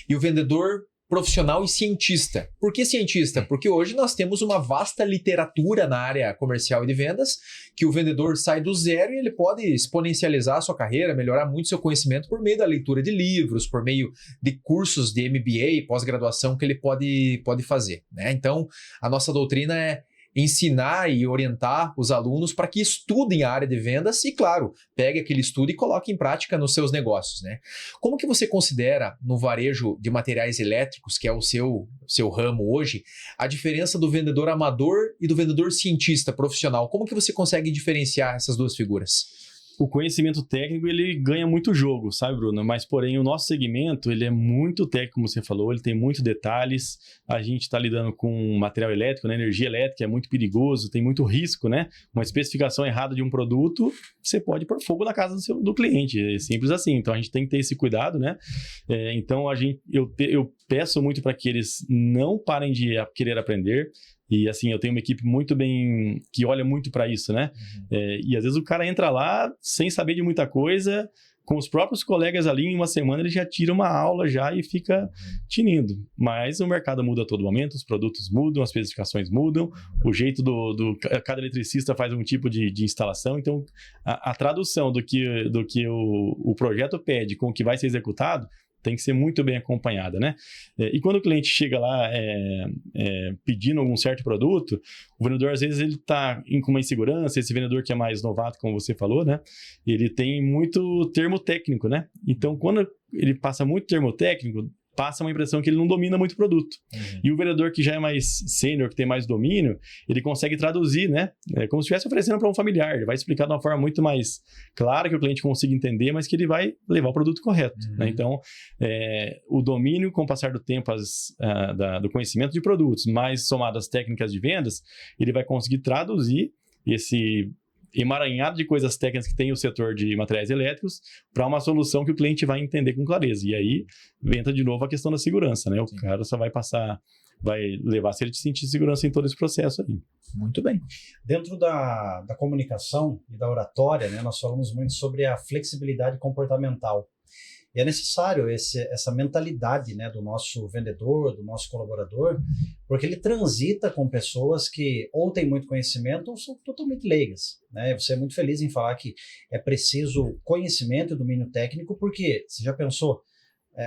e o vendedor profissional e cientista. Por que cientista? Porque hoje nós temos uma vasta literatura na área comercial e de vendas, que o vendedor sai do zero e ele pode exponencializar a sua carreira, melhorar muito seu conhecimento por meio da leitura de livros, por meio de cursos de MBA, pós-graduação que ele pode fazer, né? Então, a nossa doutrina é ensinar e orientar os alunos para que estudem a área de vendas e, claro, pegue aquele estudo e coloque em prática nos seus negócios, né? Como que você considera no varejo de materiais elétricos, que é o seu ramo hoje, a diferença do vendedor amador e do vendedor cientista profissional? Como que você consegue diferenciar essas duas figuras? O conhecimento técnico, ele ganha muito jogo, sabe, Bruno? Mas, porém, o nosso segmento, ele é muito técnico, como você falou, ele tem muitos detalhes. A gente está lidando com material elétrico, né? Energia elétrica é muito perigoso, tem muito risco, né? Uma especificação errada de um produto, você pode pôr fogo na casa do cliente, é simples assim. Então, a gente tem que ter esse cuidado, né? Então, eu peço muito para que eles não parem de querer aprender. E assim, eu tenho uma equipe muito bem, que olha muito para isso, né? E às vezes o cara entra lá sem saber de muita coisa, com os próprios colegas ali, em uma semana ele já tira uma aula já e fica tinindo. Mas o mercado muda a todo momento, os produtos mudam, as especificações mudam, o jeito cada eletricista faz um tipo de instalação, então a tradução do que o projeto pede com o que vai ser executado tem que ser muito bem acompanhada, né? E quando o cliente chega lá pedindo algum certo produto, o vendedor, às vezes, ele está com uma insegurança, esse vendedor que é mais novato, como você falou, né? Ele tem muito termo técnico, né? Então, quando ele passa muito termo técnico, passa uma impressão que ele não domina muito o produto. E o vendedor que já é mais sênior, que tem mais domínio, ele consegue traduzir, né? Como se estivesse oferecendo para um familiar. Ele vai explicar de uma forma muito mais clara, que o cliente consiga entender, mas que ele vai levar o produto correto. Né? Então, o domínio, com o passar do tempo, do conhecimento de produtos, mais somado às técnicas de vendas, ele vai conseguir traduzir esse emaranhado de coisas técnicas que tem o setor de materiais elétricos para uma solução que o cliente vai entender com clareza. E aí entra de novo a questão da segurança, né? O cara só vai levar se ele sentir segurança em todo esse processo aí. Muito bem. Dentro da comunicação e da oratória, né, nós falamos muito sobre a flexibilidade comportamental. E é necessário essa mentalidade, né, do nosso vendedor, do nosso colaborador, porque ele transita com pessoas que ou têm muito conhecimento ou são totalmente leigas. Né? Você é muito feliz em falar que é preciso conhecimento e domínio técnico, porque você já pensou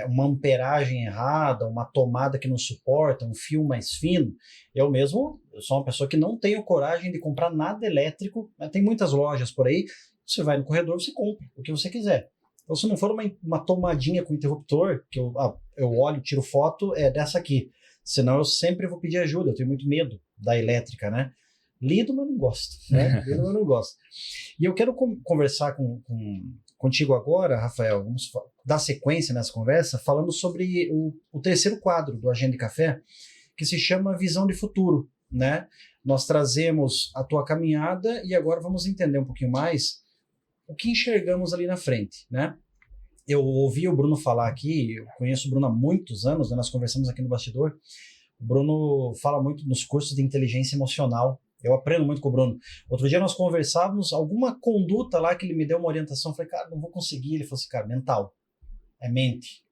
uma amperagem errada, uma tomada que não suporta, um fio mais fino? Eu sou uma pessoa que não tenho coragem de comprar nada elétrico. Né? Tem muitas lojas por aí, você vai no corredor, você compra o que você quiser. Então, se não for uma tomadinha com interruptor, que eu olho, tiro foto, é dessa aqui. Senão eu sempre vou pedir ajuda, eu tenho muito medo da elétrica, né? Lido, mas não gosto, né? Lido, mas não gosto. E eu quero conversar contigo agora, Rafael, vamos dar sequência nessa conversa, falando sobre o terceiro quadro do Agenda de Café, que se chama Visão de Futuro, né? Nós trazemos a tua caminhada e agora vamos entender um pouquinho mais o que enxergamos ali na frente, né? Eu ouvi o Bruno falar aqui, eu conheço o Bruno há muitos anos, né? Nós conversamos aqui no bastidor. O Bruno fala muito nos cursos de inteligência emocional. Eu aprendo muito com o Bruno. Outro dia nós conversávamos, alguma conduta lá que ele me deu uma orientação. Eu falei, cara, não vou conseguir. Ele falou assim, cara, mental, é mente,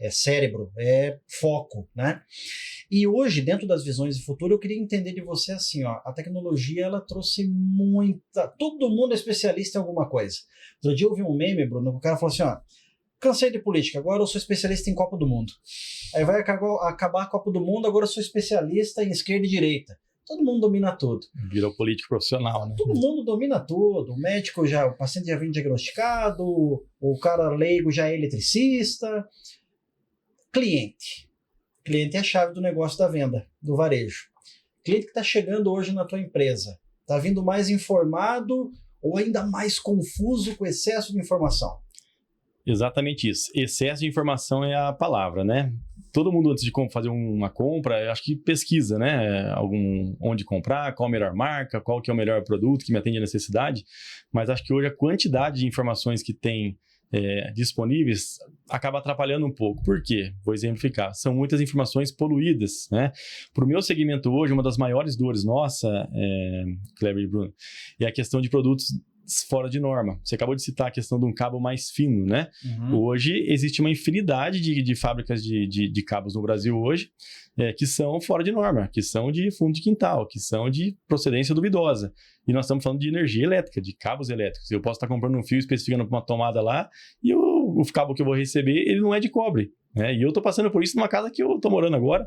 é cérebro, é foco, né? E hoje, dentro das visões de futuro, eu queria entender de você assim, ó, a tecnologia, ela trouxe todo mundo é especialista em alguma coisa. Outro dia eu vi um meme, Bruno, que o cara falou assim, ó, cansei de política, agora eu sou especialista em Copa do Mundo. Aí vai acabar a Copa do Mundo, agora eu sou especialista em esquerda e direita. Todo mundo domina tudo. Virou político profissional, né? Todo mundo domina tudo. O paciente já vem diagnosticado, o cara leigo já é eletricista. Cliente é a chave do negócio da venda, do varejo. Cliente que está chegando hoje na tua empresa, está vindo mais informado ou ainda mais confuso com excesso de informação? Exatamente isso. Excesso de informação é a palavra, né? Todo mundo, antes de fazer uma compra, acho que pesquisa, né? Onde comprar, qual a melhor marca, qual que é o melhor produto que me atende a necessidade. Mas acho que hoje a quantidade de informações que tem disponíveis acaba atrapalhando um pouco. Por quê? Vou exemplificar. São muitas informações poluídas, né? Para o meu segmento hoje, uma das maiores dores nossa, Kleber e Bruno, é a questão de produtos fora de norma. Você acabou de citar a questão de um cabo mais fino, né? Hoje existe uma infinidade de fábricas de cabos no Brasil hoje que são fora de norma, que são de fundo de quintal, que são de procedência duvidosa. E nós estamos falando de energia elétrica, de cabos elétricos. Eu posso estar comprando um fio especificando para uma tomada lá e o cabo que eu vou receber, ele não é de cobre. E eu estou passando por isso numa casa que eu estou morando agora.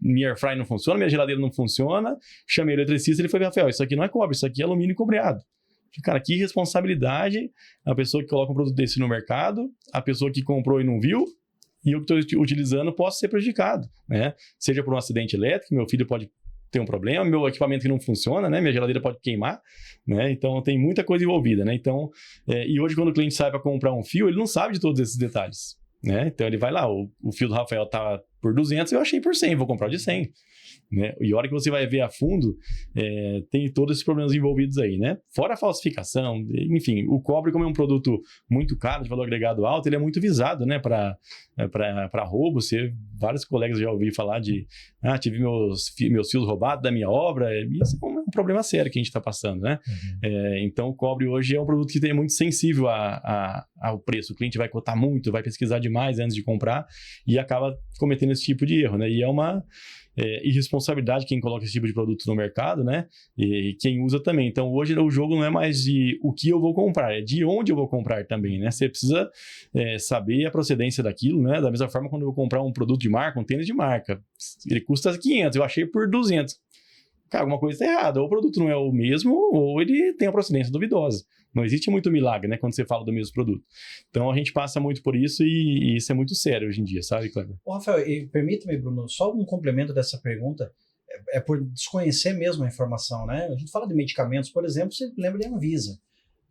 Minha air fry não funciona, minha geladeira não funciona. Chamei o eletricista, ele foi: Rafael, isso aqui não é cobre, isso aqui é alumínio cobreado. Cara, que responsabilidade a pessoa que coloca um produto desse no mercado, a pessoa que comprou e não viu, e eu que estou utilizando posso ser prejudicado, né? Seja por um acidente elétrico, meu filho pode ter um problema, meu equipamento que não funciona, né? Minha geladeira pode queimar, né? Então tem muita coisa envolvida, né? Então, e hoje quando o cliente sai para comprar um fio, ele não sabe de todos esses detalhes, né? Então ele vai lá, o fio do Rafael tá por 200, eu achei por 100, vou comprar de 100. Né? E a hora que você vai ver a fundo, tem todos esses problemas envolvidos aí, né? Fora a falsificação, enfim, o cobre, como é um produto muito caro, de valor agregado alto, ele é muito visado, né? Para roubo. Vários colegas já ouviram falar de tive meus fios roubados da minha obra. Isso é um problema sério que a gente está passando, né? Então o cobre hoje é um produto que é muito sensível ao preço. O cliente vai cotar muito, vai pesquisar demais antes de comprar e acaba cometendo esse tipo de erro, né? E é uma irresponsabilidade quem coloca esse tipo de produto no mercado, né? E quem usa também. Então, hoje o jogo não é mais de o que eu vou comprar, é de onde eu vou comprar também, né? Você precisa saber a procedência daquilo, né? Da mesma forma, quando eu vou comprar um produto de marca, um tênis de marca, ele custa 500, eu achei por 200. Cara, alguma coisa está errada. Ou o produto não é o mesmo, ou ele tem a procedência duvidosa. Não existe muito milagre, né, quando você fala do mesmo produto. Então, a gente passa muito por isso e isso é muito sério hoje em dia, sabe, Kleber? Rafael, permita-me, Bruno, só um complemento dessa pergunta. É por desconhecer mesmo a informação, né? A gente fala de medicamentos, por exemplo, você lembra de Anvisa.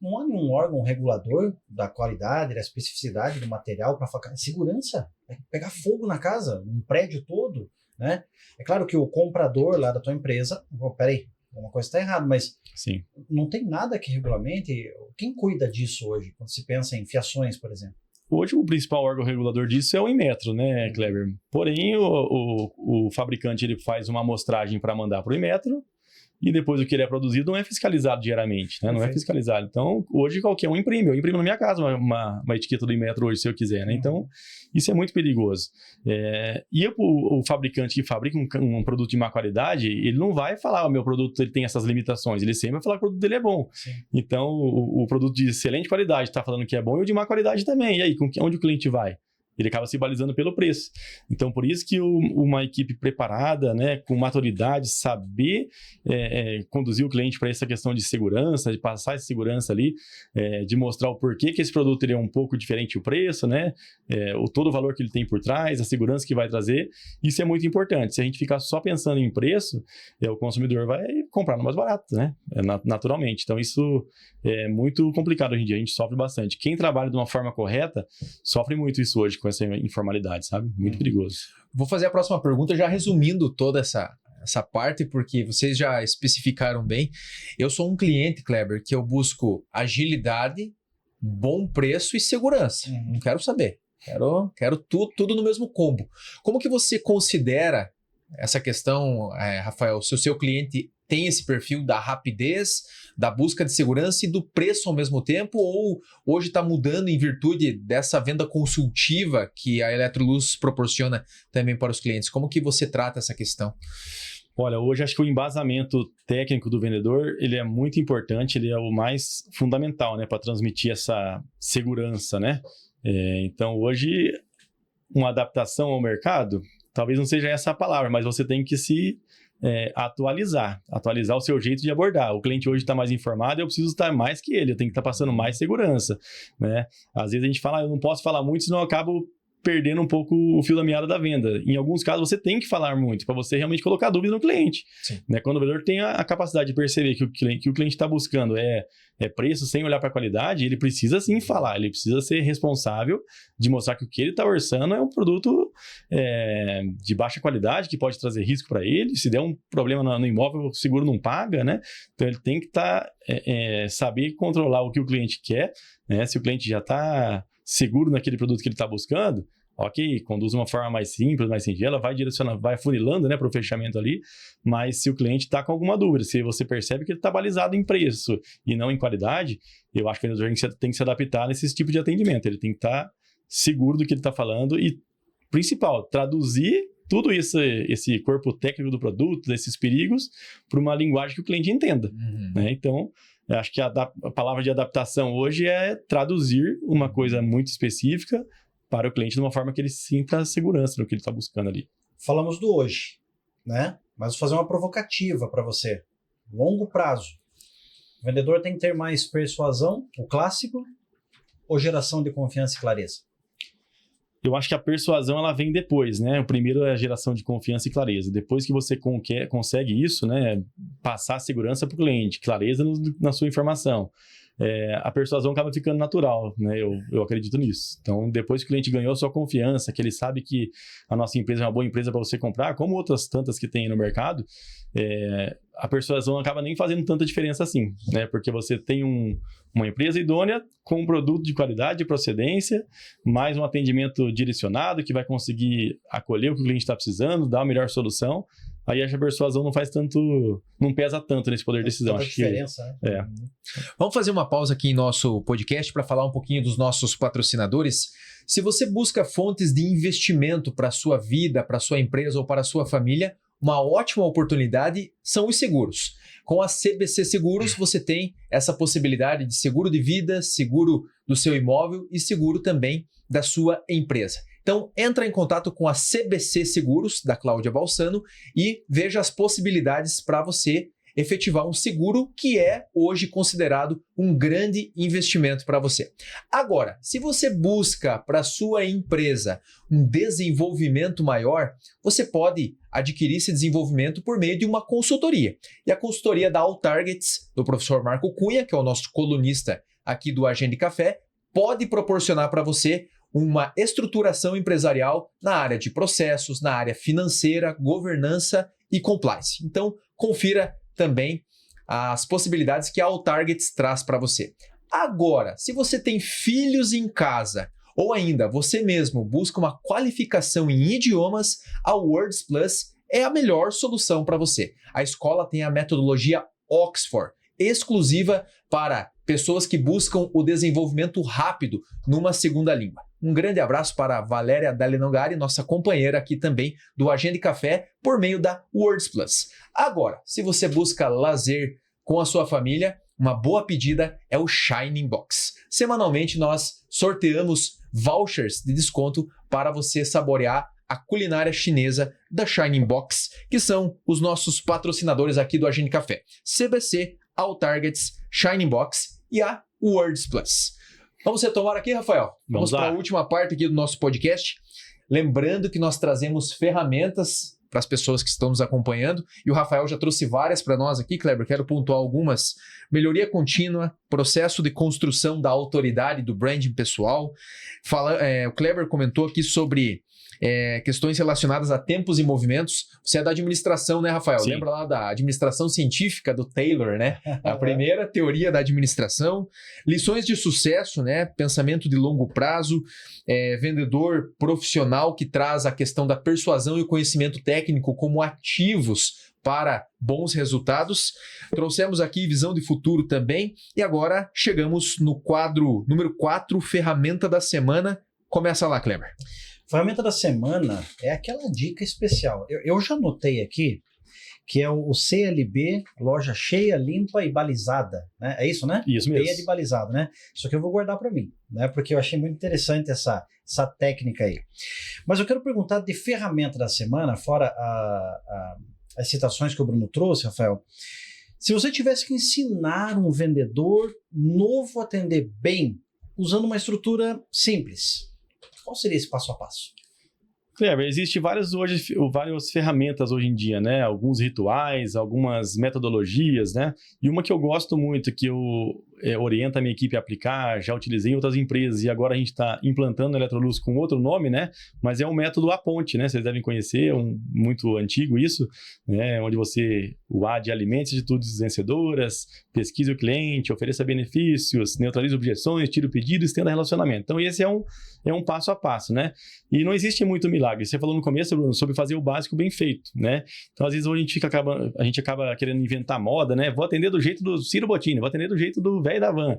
Não há nenhum órgão regulador da qualidade, da especificidade do material para segurança. É pegar fogo na casa, um prédio todo, né? É claro que o comprador lá da tua empresa, peraí, uma coisa está errada, mas sim, não tem nada que regulamente. Quem cuida disso hoje, quando se pensa em fiações, por exemplo? Hoje o principal órgão regulador disso é o Inmetro, né, Kleber? Porém, o fabricante ele faz uma amostragem para mandar para o Inmetro e depois o que ele é produzido não é fiscalizado diariamente, né? Não é fiscalizado. Então, hoje qualquer um imprime. Eu imprimo na minha casa uma etiqueta do Inmetro hoje, se eu quiser, né? Então, isso é muito perigoso. E o fabricante que fabrica um produto de má qualidade, ele não vai falar: o meu produto ele tem essas limitações. Ele sempre vai falar que o produto dele é bom. Sim. Então, o produto de excelente qualidade está falando que é bom e o de má qualidade também. E aí, onde o cliente vai? Ele acaba se balizando pelo preço. Então, por isso que uma equipe preparada, né, com maturidade, saber conduzir o cliente para essa questão de segurança, de passar essa segurança ali, de mostrar o porquê que esse produto ele é um pouco diferente o preço, né, todo o valor que ele tem por trás, a segurança que vai trazer, isso é muito importante. Se a gente ficar só pensando em preço, o consumidor vai comprar no mais barato, né, naturalmente. Então, isso é muito complicado hoje em dia, a gente sofre bastante. Quem trabalha de uma forma correta, sofre muito isso hoje, com essa informalidade, sabe? Muito perigoso. Vou fazer a próxima pergunta já resumindo toda essa parte, porque vocês já especificaram bem. Eu sou um cliente, Kleber, que eu busco agilidade, bom preço e segurança. Não quero saber. Quero tudo no mesmo combo. Como que você considera essa questão, Rafael, se o seu cliente tem esse perfil da rapidez, da busca de segurança e do preço ao mesmo tempo, ou hoje está mudando em virtude dessa venda consultiva que a Electrolux proporciona também para os clientes? Como que você trata essa questão? Olha, hoje acho que o embasamento técnico do vendedor, ele é muito importante, ele é o mais fundamental, né, para transmitir essa segurança, né? Então, hoje, uma adaptação ao mercado, talvez não seja essa a palavra, mas você tem que se atualizar o seu jeito de abordar. O cliente hoje está mais informado, eu preciso estar mais que ele, eu tenho que estar passando mais segurança, né? Às vezes a gente fala: eu não posso falar muito, senão eu acabo perdendo um pouco o fio da meada da venda. Em alguns casos, você tem que falar muito para você realmente colocar dúvida no cliente. Né? Quando o vendedor tem a capacidade de perceber que o cliente está buscando é preço sem olhar para a qualidade, ele precisa sim falar, ele precisa ser responsável de mostrar que o que ele está orçando é um produto de baixa qualidade, que pode trazer risco para ele. Se der um problema no imóvel, o seguro não paga, né? Então, ele tem que saber controlar o que o cliente quer, né? Se o cliente já está seguro naquele produto que ele está buscando, ok, conduz de uma forma mais simples, mais singela, vai direcionando, vai afunilando, né, para o fechamento ali, mas se o cliente está com alguma dúvida, se você percebe que ele está balizado em preço e não em qualidade, eu acho que o vendedor tem que se adaptar nesse tipo de atendimento, ele tem que estar seguro do que ele está falando e, principal, traduzir tudo isso, esse corpo técnico do produto, desses perigos, para uma linguagem que o cliente entenda, né? Então, eu acho que a palavra de adaptação hoje é traduzir uma coisa muito específica para o cliente de uma forma que ele sinta segurança no que ele está buscando ali. Falamos do hoje, né? Mas vou fazer uma provocativa para você. Longo prazo. O vendedor tem que ter mais persuasão, o clássico, ou geração de confiança e clareza? Eu acho que a persuasão ela vem depois, né? O primeiro é a geração de confiança e clareza. Depois que você consegue isso, né? Passar segurança para o cliente, clareza na sua informação. A persuasão acaba ficando natural, né? Eu acredito nisso. Então, depois que o cliente ganhou a sua confiança, que ele sabe que a nossa empresa é uma boa empresa para você comprar, como outras tantas que tem no mercado, a persuasão acaba nem fazendo tanta diferença assim, né? Porque você tem uma empresa idônea com um produto de qualidade e procedência, mais um atendimento direcionado que vai conseguir acolher o que o cliente está precisando, dar a melhor solução. Aí a persuasão não pesa tanto nesse poder de decisão. Acho diferença, né? Vamos fazer uma pausa aqui em nosso podcast para falar um pouquinho dos nossos patrocinadores. Se você busca fontes de investimento para a sua vida, para a sua empresa ou para a sua família, uma ótima oportunidade são os seguros. Com a CBC Seguros, você tem essa possibilidade de seguro de vida, seguro do seu imóvel e seguro também da sua empresa. Então, entra em contato com a CBC Seguros, da Cláudia Balsano, e veja as possibilidades para você efetivar um seguro que é hoje considerado um grande investimento para você. Agora, se você busca para sua empresa um desenvolvimento maior, você pode adquirir esse desenvolvimento por meio de uma consultoria. E a consultoria da All Targets, do professor Marco Cunha, que é o nosso colunista aqui do Agenda e Café, pode proporcionar para você uma estruturação empresarial na área de processos, na área financeira, governança e compliance. Então, confira também as possibilidades que a All Targets traz para você. Agora, se você tem filhos em casa ou ainda você mesmo busca uma qualificação em idiomas, a Words Plus é a melhor solução para você. A escola tem a metodologia Oxford, exclusiva para pessoas que buscam o desenvolvimento rápido numa segunda língua. Um grande abraço para a Valéria Dalinogari, nossa companheira aqui também do Agenda e Café, por meio da Words Plus. Agora, se você busca lazer com a sua família, uma boa pedida é o Shining Box. Semanalmente nós sorteamos vouchers de desconto para você saborear a culinária chinesa da Shining Box, que são os nossos patrocinadores aqui do Agenda e Café. CBC, All Targets, Shining Box e a Words Plus. Vamos retomar aqui, Rafael? Vamos para a última parte aqui do nosso podcast. Lembrando que nós trazemos ferramentas para as pessoas que estão nos acompanhando. E o Rafael já trouxe várias para nós aqui, Kleber. Quero pontuar algumas. Melhoria contínua, processo de construção da autoridade do branding pessoal. O Kleber comentou aqui sobre questões relacionadas a tempos e movimentos. Você é da administração, né, Rafael? Sim. Lembra lá da administração científica do Taylor, né? A primeira teoria da administração. Lições de sucesso, né? Pensamento de longo prazo. Vendedor profissional que traz a questão da persuasão e o conhecimento técnico como ativos para bons resultados. Trouxemos aqui visão de futuro também. E agora chegamos no quadro número 4, ferramenta da semana. Começa lá, Kleber. Ferramenta da semana é aquela dica especial. Eu já anotei aqui que é o CLB, loja cheia, limpa e balizada, né? É isso, né? Isso mesmo. Cheia de balizado, né? Isso aqui eu vou guardar para mim, né? Porque eu achei muito interessante essa técnica aí. Mas eu quero perguntar de ferramenta da semana, fora as citações que o Bruno trouxe, Rafael. Se você tivesse que ensinar um vendedor novo a atender bem, usando uma estrutura simples, qual seria esse passo a passo? Existem várias ferramentas hoje em dia, né? Alguns rituais, algumas metodologias, né? E uma que eu gosto muito, que eu oriento a minha equipe a aplicar, já utilizei em outras empresas e agora a gente está implantando a Electrolux com outro nome, né? Mas é um método A Ponte, né? Vocês devem conhecer, muito antigo isso, né? Onde o A de alimente atitudes vencedoras, pesquise o cliente, ofereça benefícios, neutralize objeções, tire o pedido, estenda relacionamento. Então esse é um passo a passo, né? E não existe muito milagre. Você falou no começo, Bruno, sobre fazer o básico bem feito, né? Então às vezes a gente acaba querendo inventar moda, né? Vou atender do jeito do Ciro Bottini, vou atender do jeito do velho da van.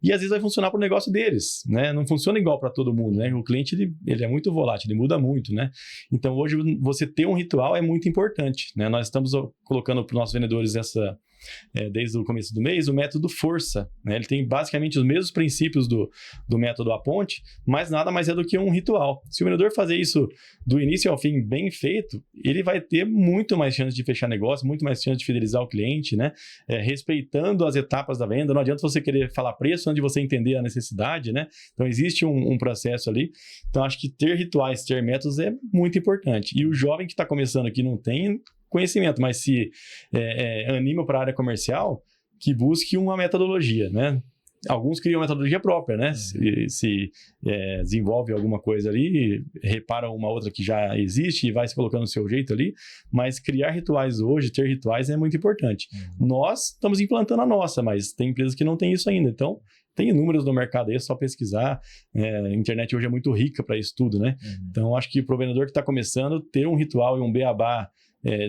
E às vezes vai funcionar para o negócio deles, né? Não funciona igual para todo mundo, né? O cliente, ele é muito volátil, ele muda muito, né? Então hoje você ter um ritual é muito importante, né? Nós estamos colocando para os nossos vendedores desde o começo do mês, o método força, né? Ele tem basicamente os mesmos princípios do método A Ponte, mas nada mais é do que um ritual. Se o vendedor fazer isso do início ao fim bem feito, ele vai ter muito mais chance de fechar negócio, muito mais chance de fidelizar o cliente, né? Respeitando as etapas da venda. Não adianta você querer falar preço antes de você entender a necessidade, né? Então existe um processo ali. Então acho que ter rituais, ter métodos é muito importante. E o jovem que está começando aqui não tem conhecimento, mas se anima para a área comercial, que busque uma metodologia, né? Alguns criam metodologia própria, né? Se desenvolve alguma coisa ali, repara uma outra que já existe e vai se colocando do seu jeito ali, mas criar rituais hoje, ter rituais é muito importante. Nós estamos implantando a nossa, mas tem empresas que não têm isso ainda, então tem inúmeros no mercado aí, é só pesquisar. A internet hoje é muito rica para isso tudo, né? Então acho que para o vendedor que está começando, ter um ritual e um beabá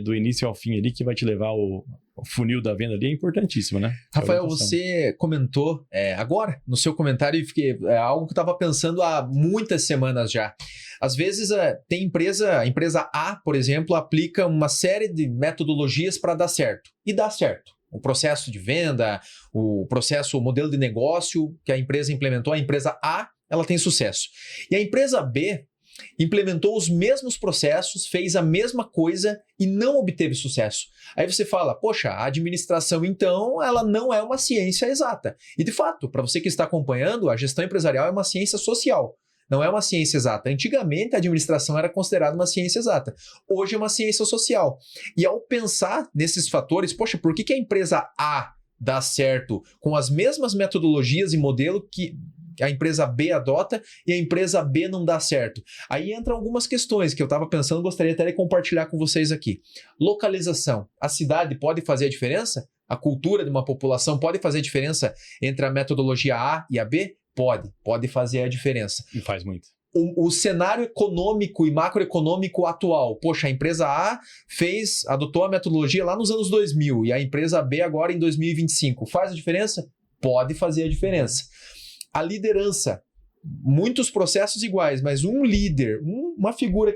do início ao fim ali, que vai te levar o funil da venda ali, é importantíssimo, né? Rafael, você comentou agora no seu comentário, e algo que eu estava pensando há muitas semanas já. Às vezes tem a empresa A, por exemplo, aplica uma série de metodologias para dar certo. E dá certo. O processo de venda, o modelo de negócio que a empresa implementou, a empresa A, ela tem sucesso. E a empresa B implementou os mesmos processos, fez a mesma coisa e não obteve sucesso. Aí você fala, poxa, a administração então, ela não é uma ciência exata. E de fato, para você que está acompanhando, a gestão empresarial é uma ciência social, não é uma ciência exata. Antigamente a administração era considerada uma ciência exata, hoje é uma ciência social. E ao pensar nesses fatores, poxa, por que a empresa A dá certo com as mesmas metodologias e modelo que a empresa B adota e a empresa B não dá certo? Aí entram algumas questões que eu estava pensando, gostaria até de compartilhar com vocês aqui. Localização. A cidade pode fazer a diferença? A cultura de uma população pode fazer diferença entre a metodologia A e a B? Pode fazer a diferença. E faz muito. O cenário econômico e macroeconômico atual. Poxa, a empresa A adotou a metodologia lá nos anos 2000 e a empresa B agora em 2025. Faz a diferença? Pode fazer a diferença. A liderança, muitos processos iguais, mas um líder, uma figura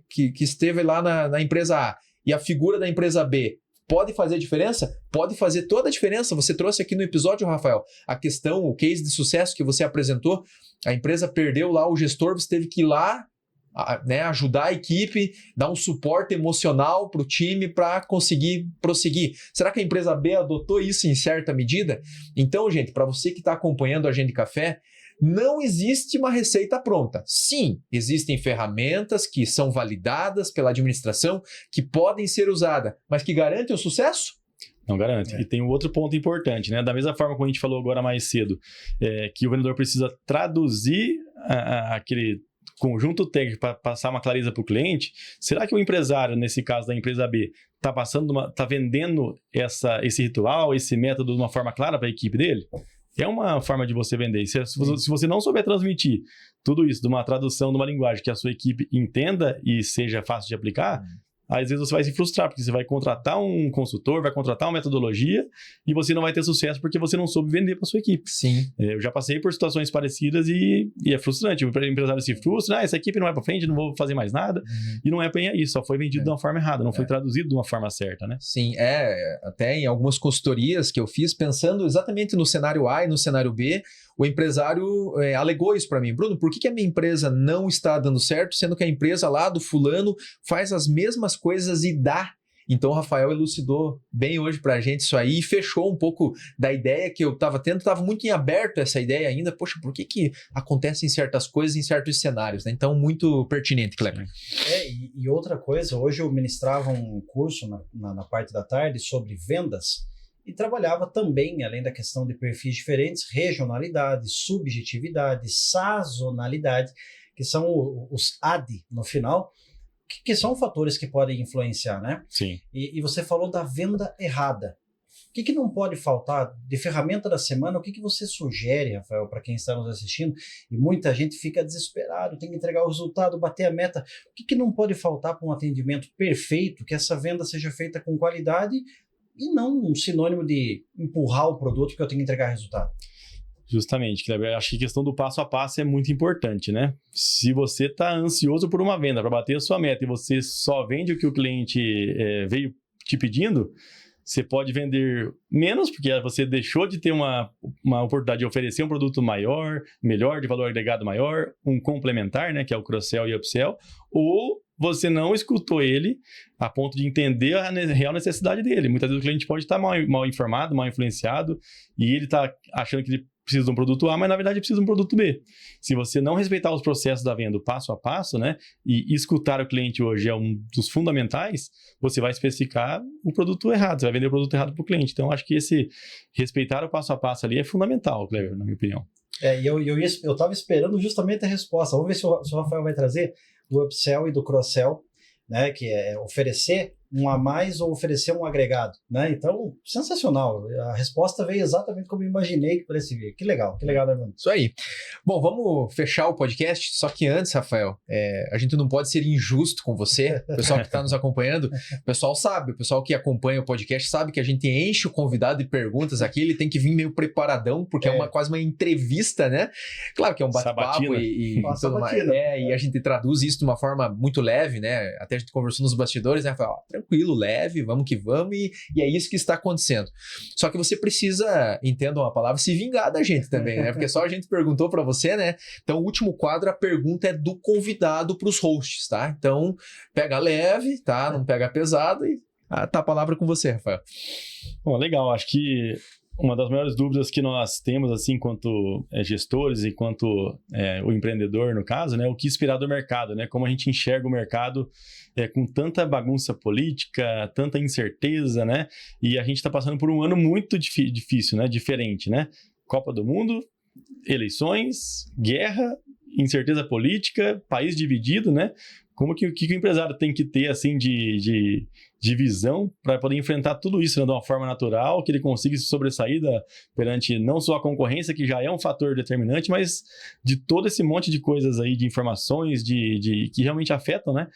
que esteve lá na empresa A e a figura da empresa B, pode fazer a diferença? Pode fazer toda a diferença. Você trouxe aqui no episódio, Rafael, a questão, o case de sucesso que você apresentou. A empresa perdeu lá o gestor, você teve que ir lá, ajudar a equipe, dar um suporte emocional para o time para conseguir prosseguir. Será que a empresa B adotou isso em certa medida? Então, gente, para você que está acompanhando a Agenda de Café, não existe uma receita pronta. Sim, existem ferramentas que são validadas pela administração, que podem ser usadas, mas que garantem o sucesso? Não garante. E tem um outro ponto importante, né? Da mesma forma como a gente falou agora mais cedo, que o vendedor precisa traduzir aquele conjunto técnico para passar uma clareza para o cliente. Será que o empresário, nesse caso da empresa B, está vendendo esse ritual, esse método de uma forma clara para a equipe dele? É uma forma de você vender. Se você não souber transmitir tudo isso de uma tradução, de uma linguagem que a sua equipe entenda e seja fácil de aplicar, às vezes você vai se frustrar, porque você vai contratar um consultor, vai contratar uma metodologia e você não vai ter sucesso porque você não soube vender para sua equipe. Sim. Eu já passei por situações parecidas e é frustrante. O empresário se frustra, essa equipe não vai para frente, não vou fazer mais nada. E não é bem isso, só foi vendido de uma forma errada, não foi traduzido de uma forma certa, né? Sim, até em algumas consultorias que eu fiz, pensando exatamente no cenário A e no cenário B, o empresário alegou isso para mim. Bruno, por que a minha empresa não está dando certo, sendo que a empresa lá do fulano faz as mesmas coisas e dá? Então o Rafael elucidou bem hoje para a gente isso aí e fechou um pouco da ideia que eu estava tendo. Estava muito em aberto essa ideia ainda. Poxa, por que acontecem certas coisas em certos cenários, né? Então, muito pertinente, Kleber. E outra coisa, hoje eu ministrava um curso na parte da tarde sobre vendas. e trabalhava também, além da questão de perfis diferentes, regionalidade, subjetividade, sazonalidade, que são os AD no final, que são fatores que podem influenciar, né? Sim. E você falou da venda errada. O que não pode faltar de ferramenta da semana? O que você sugere, Rafael, para quem está nos assistindo? E muita gente fica desesperado, tem que entregar o resultado, bater a meta. O que não pode faltar para um atendimento perfeito, que essa venda seja feita com qualidade e não um sinônimo de empurrar o produto porque eu tenho que entregar resultado? Justamente, Kleber. Acho que a questão do passo a passo é muito importante, né? Se você está ansioso por uma venda, para bater a sua meta, e você só vende o que o cliente veio te pedindo, você pode vender menos, porque você deixou de ter uma oportunidade de oferecer um produto maior, melhor, de valor agregado maior, um complementar, né, que é o cross-sell e upsell, ou você não escutou ele a ponto de entender a real necessidade dele. Muitas vezes o cliente pode estar mal informado, mal influenciado, e ele está achando que ele precisa de um produto A, mas na verdade precisa de um produto B. Se você não respeitar os processos da venda passo a passo, né, e escutar o cliente hoje é um dos fundamentais, você vai especificar o produto errado, você vai vender o produto errado para o cliente. Então, acho que esse respeitar o passo a passo ali é fundamental, Cleber, na minha opinião. E eu estava esperando justamente a resposta. Vamos ver se o Rafael vai trazer do upsell e do cross-sell, né, que é oferecer um a mais ou oferecer um agregado, né? Então, sensacional. A resposta veio exatamente como eu imaginei que pudesse vir. Que legal, né, Bruno? Isso aí. Bom, vamos fechar o podcast, só que antes, Rafael, a gente não pode ser injusto com você, o pessoal que está nos acompanhando, o pessoal sabe, o pessoal que acompanha o podcast sabe que a gente enche o convidado de perguntas aqui, ele tem que vir meio preparadão, porque é quase uma entrevista, né? Claro que é um bate-papo e tudo mais. E a gente traduz isso de uma forma muito leve, né? Até a gente conversou nos bastidores, né? Rafael, tranquilo, leve, vamos que vamos, e é isso que está acontecendo. Só que você precisa, entendam a palavra, se vingar da gente também, né? Porque só a gente perguntou para você, né? Então, o último quadro, a pergunta é do convidado para os hosts, tá? Então, pega leve, tá? Não pega pesado e tá a palavra com você, Rafael. Bom, legal. Acho que uma das maiores dúvidas que nós temos, assim, enquanto gestores, enquanto o empreendedor, no caso, né, o que esperar do mercado, né, como a gente enxerga o mercado com tanta bagunça política, tanta incerteza, né, e a gente está passando por um ano muito difícil, né, diferente, né, Copa do Mundo, eleições, guerra, incerteza política, país dividido, né, como que o empresário tem que ter, assim, de visão para poder enfrentar tudo isso, né, de uma forma natural, que ele consiga se sobressair perante não só a concorrência, que já é um fator determinante, mas de todo esse monte de coisas aí, de informações, que realmente afetam, né,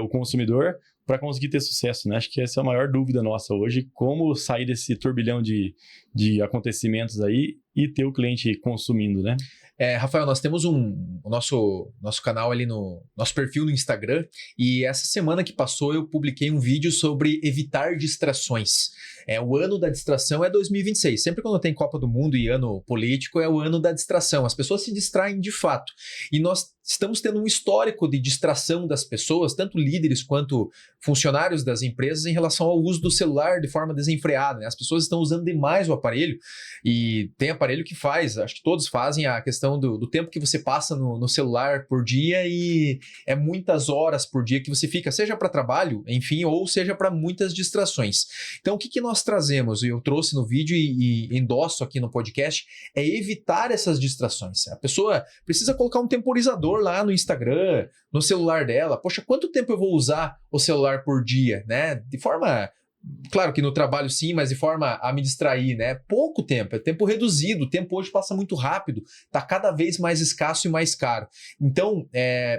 o consumidor, para conseguir ter sucesso, né? Acho que essa é a maior dúvida nossa hoje, como sair desse turbilhão de acontecimentos aí e ter o cliente consumindo, né? Rafael, nós temos o nosso canal ali no nosso perfil no Instagram, e essa semana que passou eu publiquei um vídeo sobre evitar distrações. O ano da distração é 2026. Sempre quando tem Copa do Mundo e ano político é o ano da distração. As pessoas se distraem de fato. E nós estamos tendo um histórico de distração das pessoas, tanto líderes quanto funcionários das empresas, em relação ao uso do celular de forma desenfreada, né? As pessoas estão usando demais o aparelho, e tem aparelho que faz, acho que todos fazem, a questão do tempo que você passa no celular por dia, e é muitas horas por dia que você fica, seja para trabalho, enfim, ou seja para muitas distrações. Então, o que nós trazemos, eu trouxe no vídeo e endosso aqui no podcast, é evitar essas distrações. A pessoa precisa colocar um temporizador lá no Instagram, no celular dela. Poxa, quanto tempo eu vou usar o celular por dia, né? De forma, claro que no trabalho sim, mas de forma a me distrair, né? Pouco tempo, é tempo reduzido. O tempo hoje passa muito rápido, tá cada vez mais escasso e mais caro. Então,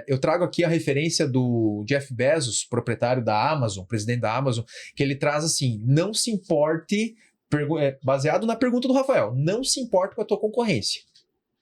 eu trago aqui a referência do Jeff Bezos, proprietário da Amazon, presidente da Amazon, que ele traz assim: não se importe, baseado na pergunta do Rafael, não se importe com a tua concorrência.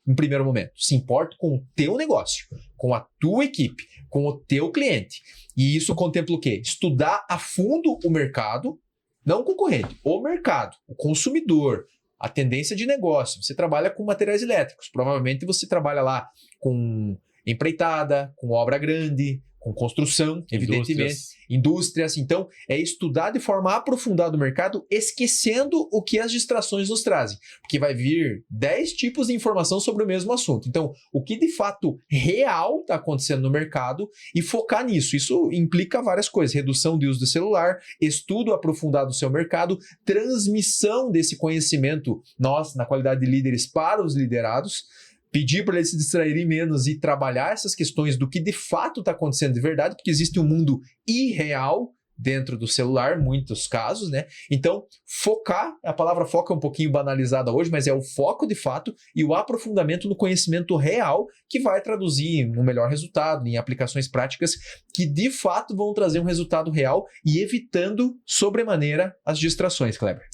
Em primeiro momento, se importa com o teu negócio, com a tua equipe, com o teu cliente. E isso contempla o quê? Estudar a fundo o mercado, não o concorrente, o mercado, o consumidor, a tendência de negócio. Você trabalha com materiais elétricos, provavelmente você trabalha lá com empreitada, com obra grande, com construção, evidentemente, indústrias. Então, é estudar de forma aprofundada o mercado, esquecendo o que as distrações nos trazem. Porque vai vir 10 tipos de informação sobre o mesmo assunto. Então, o que de fato real está acontecendo no mercado e focar nisso. Isso implica várias coisas. Redução de uso do celular, estudo aprofundado do seu mercado, transmissão desse conhecimento, nós, na qualidade de líderes, para os liderados, pedir para eles se distraírem menos e trabalhar essas questões do que de fato está acontecendo de verdade, porque existe um mundo irreal dentro do celular, muitos casos, né? Então, focar, a palavra foco é um pouquinho banalizada hoje, mas é o foco de fato e o aprofundamento no conhecimento real que vai traduzir um melhor resultado, em aplicações práticas que de fato vão trazer um resultado real e evitando sobremaneira as distrações, Kleber.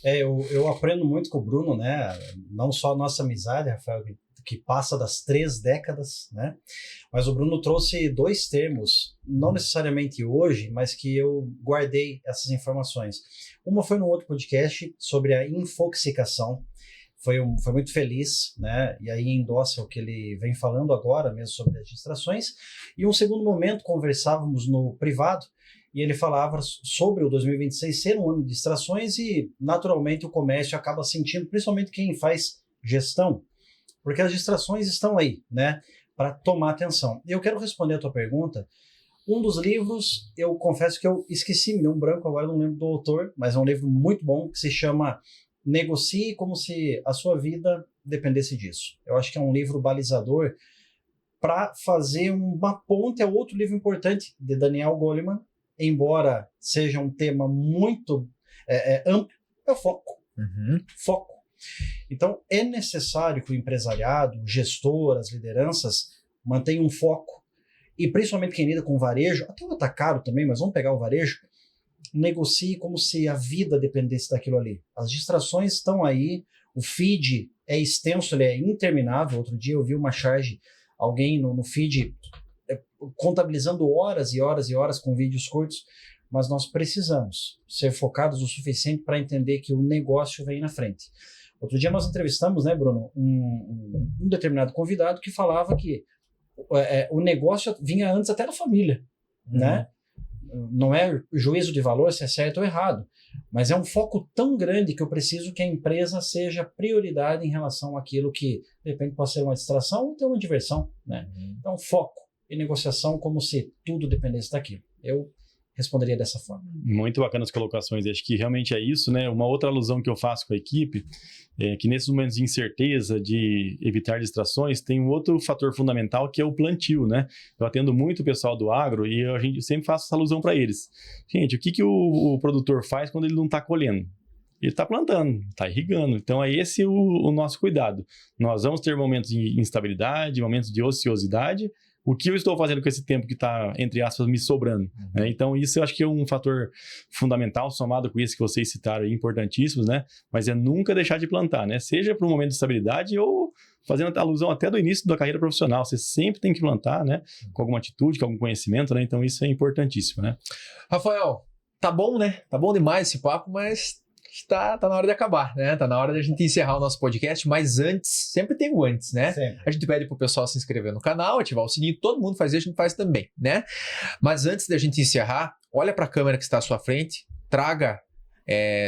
Eu aprendo muito com o Bruno, né? Não só a nossa amizade, Rafael, que passa das 3 décadas, né? Mas o Bruno trouxe 2 termos, não necessariamente hoje, mas que eu guardei essas informações. Uma foi num outro podcast sobre a infoxicação. Foi muito feliz, né? E aí endossa o que ele vem falando agora mesmo sobre as distrações. E um segundo momento, conversávamos no privado, e ele falava sobre o 2026 ser um ano de distrações e, naturalmente, o comércio acaba sentindo, principalmente quem faz gestão, porque as distrações estão aí, né, para tomar atenção. E eu quero responder a tua pergunta. Um dos livros, eu confesso que eu esqueci, me deu um branco agora, não lembro do autor, mas é um livro muito bom que se chama Negocie como se a sua vida dependesse disso. Eu acho que é um livro balizador para fazer uma ponte a outro livro importante de Daniel Goleman, embora seja um tema muito amplo, é o foco. Foco. Então, é necessário que o empresariado, o gestor, as lideranças mantenham um foco. E principalmente quem lida com varejo, até o atacado também, mas vamos pegar o varejo, negocie como se a vida dependesse daquilo ali. As distrações estão aí, o feed é extenso, ele é interminável. Outro dia eu vi uma charge, alguém no feed contabilizando horas e horas e horas com vídeos curtos, mas nós precisamos ser focados o suficiente para entender que o negócio vem na frente. Outro dia nós entrevistamos, né, Bruno, um determinado convidado que falava que o negócio vinha antes até da família, né? Não é juízo de valor se é certo ou errado, mas é um foco tão grande que eu preciso que a empresa seja prioridade em relação àquilo que, de repente, pode ser uma distração ou ter uma diversão, né? Então, foco e negociação como se tudo dependesse daquilo. Eu responderia dessa forma. Muito bacana as colocações, acho que realmente é isso, né? Uma outra alusão que eu faço com a equipe é que nesses momentos de incerteza, de evitar distrações, tem um outro fator fundamental que é o plantio, né? Eu atendo muito o pessoal do agro e a gente sempre faço essa alusão para eles. Gente, o que o produtor faz quando ele não está colhendo? Ele está plantando, está irrigando. Então, é esse o nosso cuidado. Nós vamos ter momentos de instabilidade, momentos de ociosidade. O que eu estou fazendo com esse tempo que está, entre aspas, me sobrando? Né? Então, isso eu acho que é um fator fundamental, somado com isso que vocês citaram, importantíssimos, né? Mas é nunca deixar de plantar, né? Seja para um momento de estabilidade ou fazendo alusão até do início da carreira profissional. Você sempre tem que plantar, né? Com alguma atitude, com algum conhecimento, né? Então, isso é importantíssimo, né? Rafael, tá bom, né? Tá bom demais esse papo, mas tá na hora de acabar, né? Tá na hora de a gente encerrar o nosso podcast, mas antes, sempre tem o antes, né? Sempre. A gente pede pro pessoal se inscrever no canal, ativar o sininho, todo mundo faz isso, a gente faz também, né? Mas antes da gente encerrar, olha para a câmera que está à sua frente, traga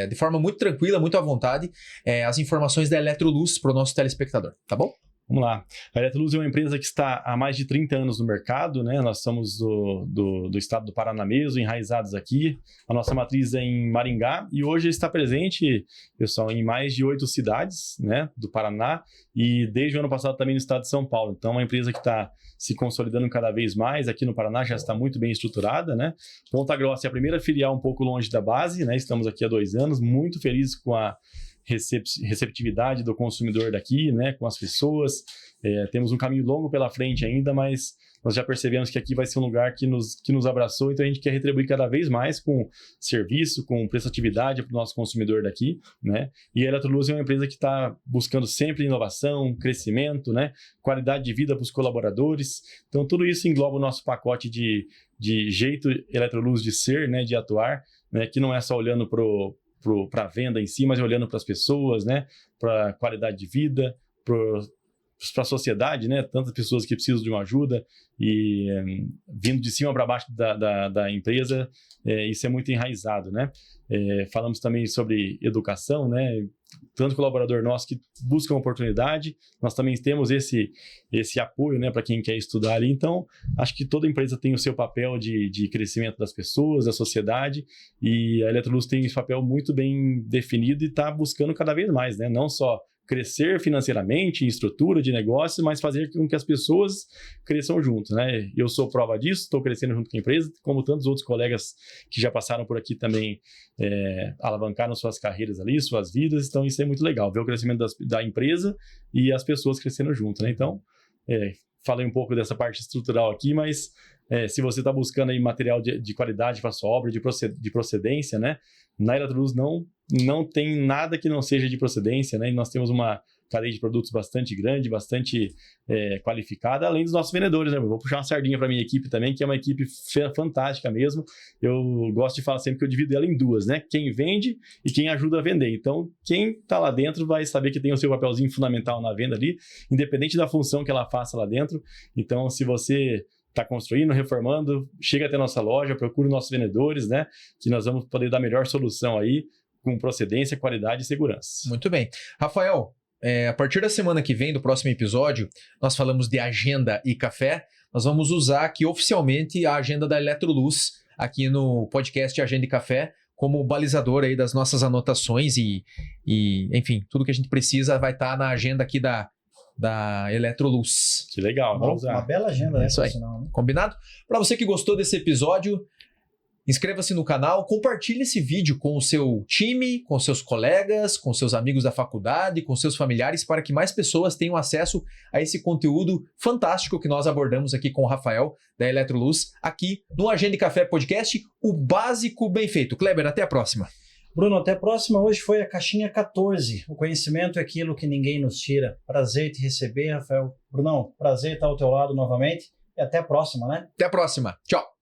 de forma muito tranquila, muito à vontade, as informações da Eletroluz para o nosso telespectador, tá bom? Vamos lá. A Eletroluz é uma empresa que está há mais de 30 anos no mercado, né? Nós somos do estado do Paraná mesmo, enraizados aqui. A nossa matriz é em Maringá e hoje está presente, pessoal, em mais de 8 cidades, né, do Paraná e desde o ano passado também no estado de São Paulo. Então, é uma empresa que está se consolidando cada vez mais. Aqui no Paraná já está muito bem estruturada, né? Ponta Grossa é a primeira filial um pouco longe da base, né? Estamos aqui há 2 anos, muito felizes com a receptividade do consumidor daqui, né, com as pessoas. Temos um caminho longo pela frente ainda, mas nós já percebemos que aqui vai ser um lugar que nos abraçou, então a gente quer retribuir cada vez mais com serviço, com prestatividade para o nosso consumidor daqui, né? E a Eletroluz é uma empresa que está buscando sempre inovação, crescimento, né, qualidade de vida para os colaboradores. Então tudo isso engloba o nosso pacote de jeito Eletroluz de ser, né, de atuar, né, que não é só olhando para a venda em si, mas olhando para as pessoas, né, para a qualidade de vida, para para a sociedade, né? Tantas pessoas que precisam de uma ajuda e vindo de cima para baixo da empresa, isso é muito enraizado, né? Falamos também sobre educação, né? Tanto colaborador nosso que busca uma oportunidade, nós também temos esse apoio, né, para quem quer estudar ali. Então, acho que toda empresa tem o seu papel de crescimento das pessoas, da sociedade, e a Electrolux tem esse papel muito bem definido e está buscando cada vez mais, né? Não só crescer financeiramente, em estrutura de negócio, mas fazer com que as pessoas cresçam junto, né? Eu sou prova disso, estou crescendo junto com a empresa, como tantos outros colegas que já passaram por aqui também alavancaram suas carreiras ali, suas vidas, então isso é muito legal, ver o crescimento da empresa e as pessoas crescendo junto, né? Então, falei um pouco dessa parte estrutural aqui, mas se você está buscando aí material de qualidade para sua obra, de procedência, né? Na Electrolux não tem nada que não seja de procedência, né? E nós temos uma cadeia de produtos bastante grande, bastante qualificada, além dos nossos vendedores, né? Eu vou puxar uma sardinha para minha equipe também, que é uma equipe fantástica mesmo. Eu gosto de falar sempre que eu divido ela em duas, né? Quem vende e quem ajuda a vender. Então, quem está lá dentro vai saber que tem o seu papelzinho fundamental na venda ali, independente da função que ela faça lá dentro. Então, se você está construindo, reformando, chega até a nossa loja, procura os nossos vendedores, né? Que nós vamos poder dar a melhor solução aí, com procedência, qualidade e segurança. Muito bem. Rafael, a partir da semana que vem, do próximo episódio, nós falamos de agenda e café. Nós vamos usar aqui oficialmente a agenda da Electrolux aqui no podcast Agenda e Café como balizador aí das nossas anotações e enfim, tudo que a gente precisa vai estar na agenda aqui da Electrolux. Que legal, vamos usar. Uma bela agenda, Isso aí. Sinal, né? Combinado? Para você que gostou desse episódio, inscreva-se no canal, compartilhe esse vídeo com o seu time, com seus colegas, com seus amigos da faculdade, com seus familiares, para que mais pessoas tenham acesso a esse conteúdo fantástico que nós abordamos aqui com o Rafael da Electrolux, aqui no Agenda e Café Podcast, o básico bem feito. Kleber, até a próxima. Bruno, até a próxima. Hoje foi a caixinha 14. O conhecimento é aquilo que ninguém nos tira. Prazer te receber, Rafael. Brunão, prazer estar ao teu lado novamente. E até a próxima, né? Até a próxima. Tchau.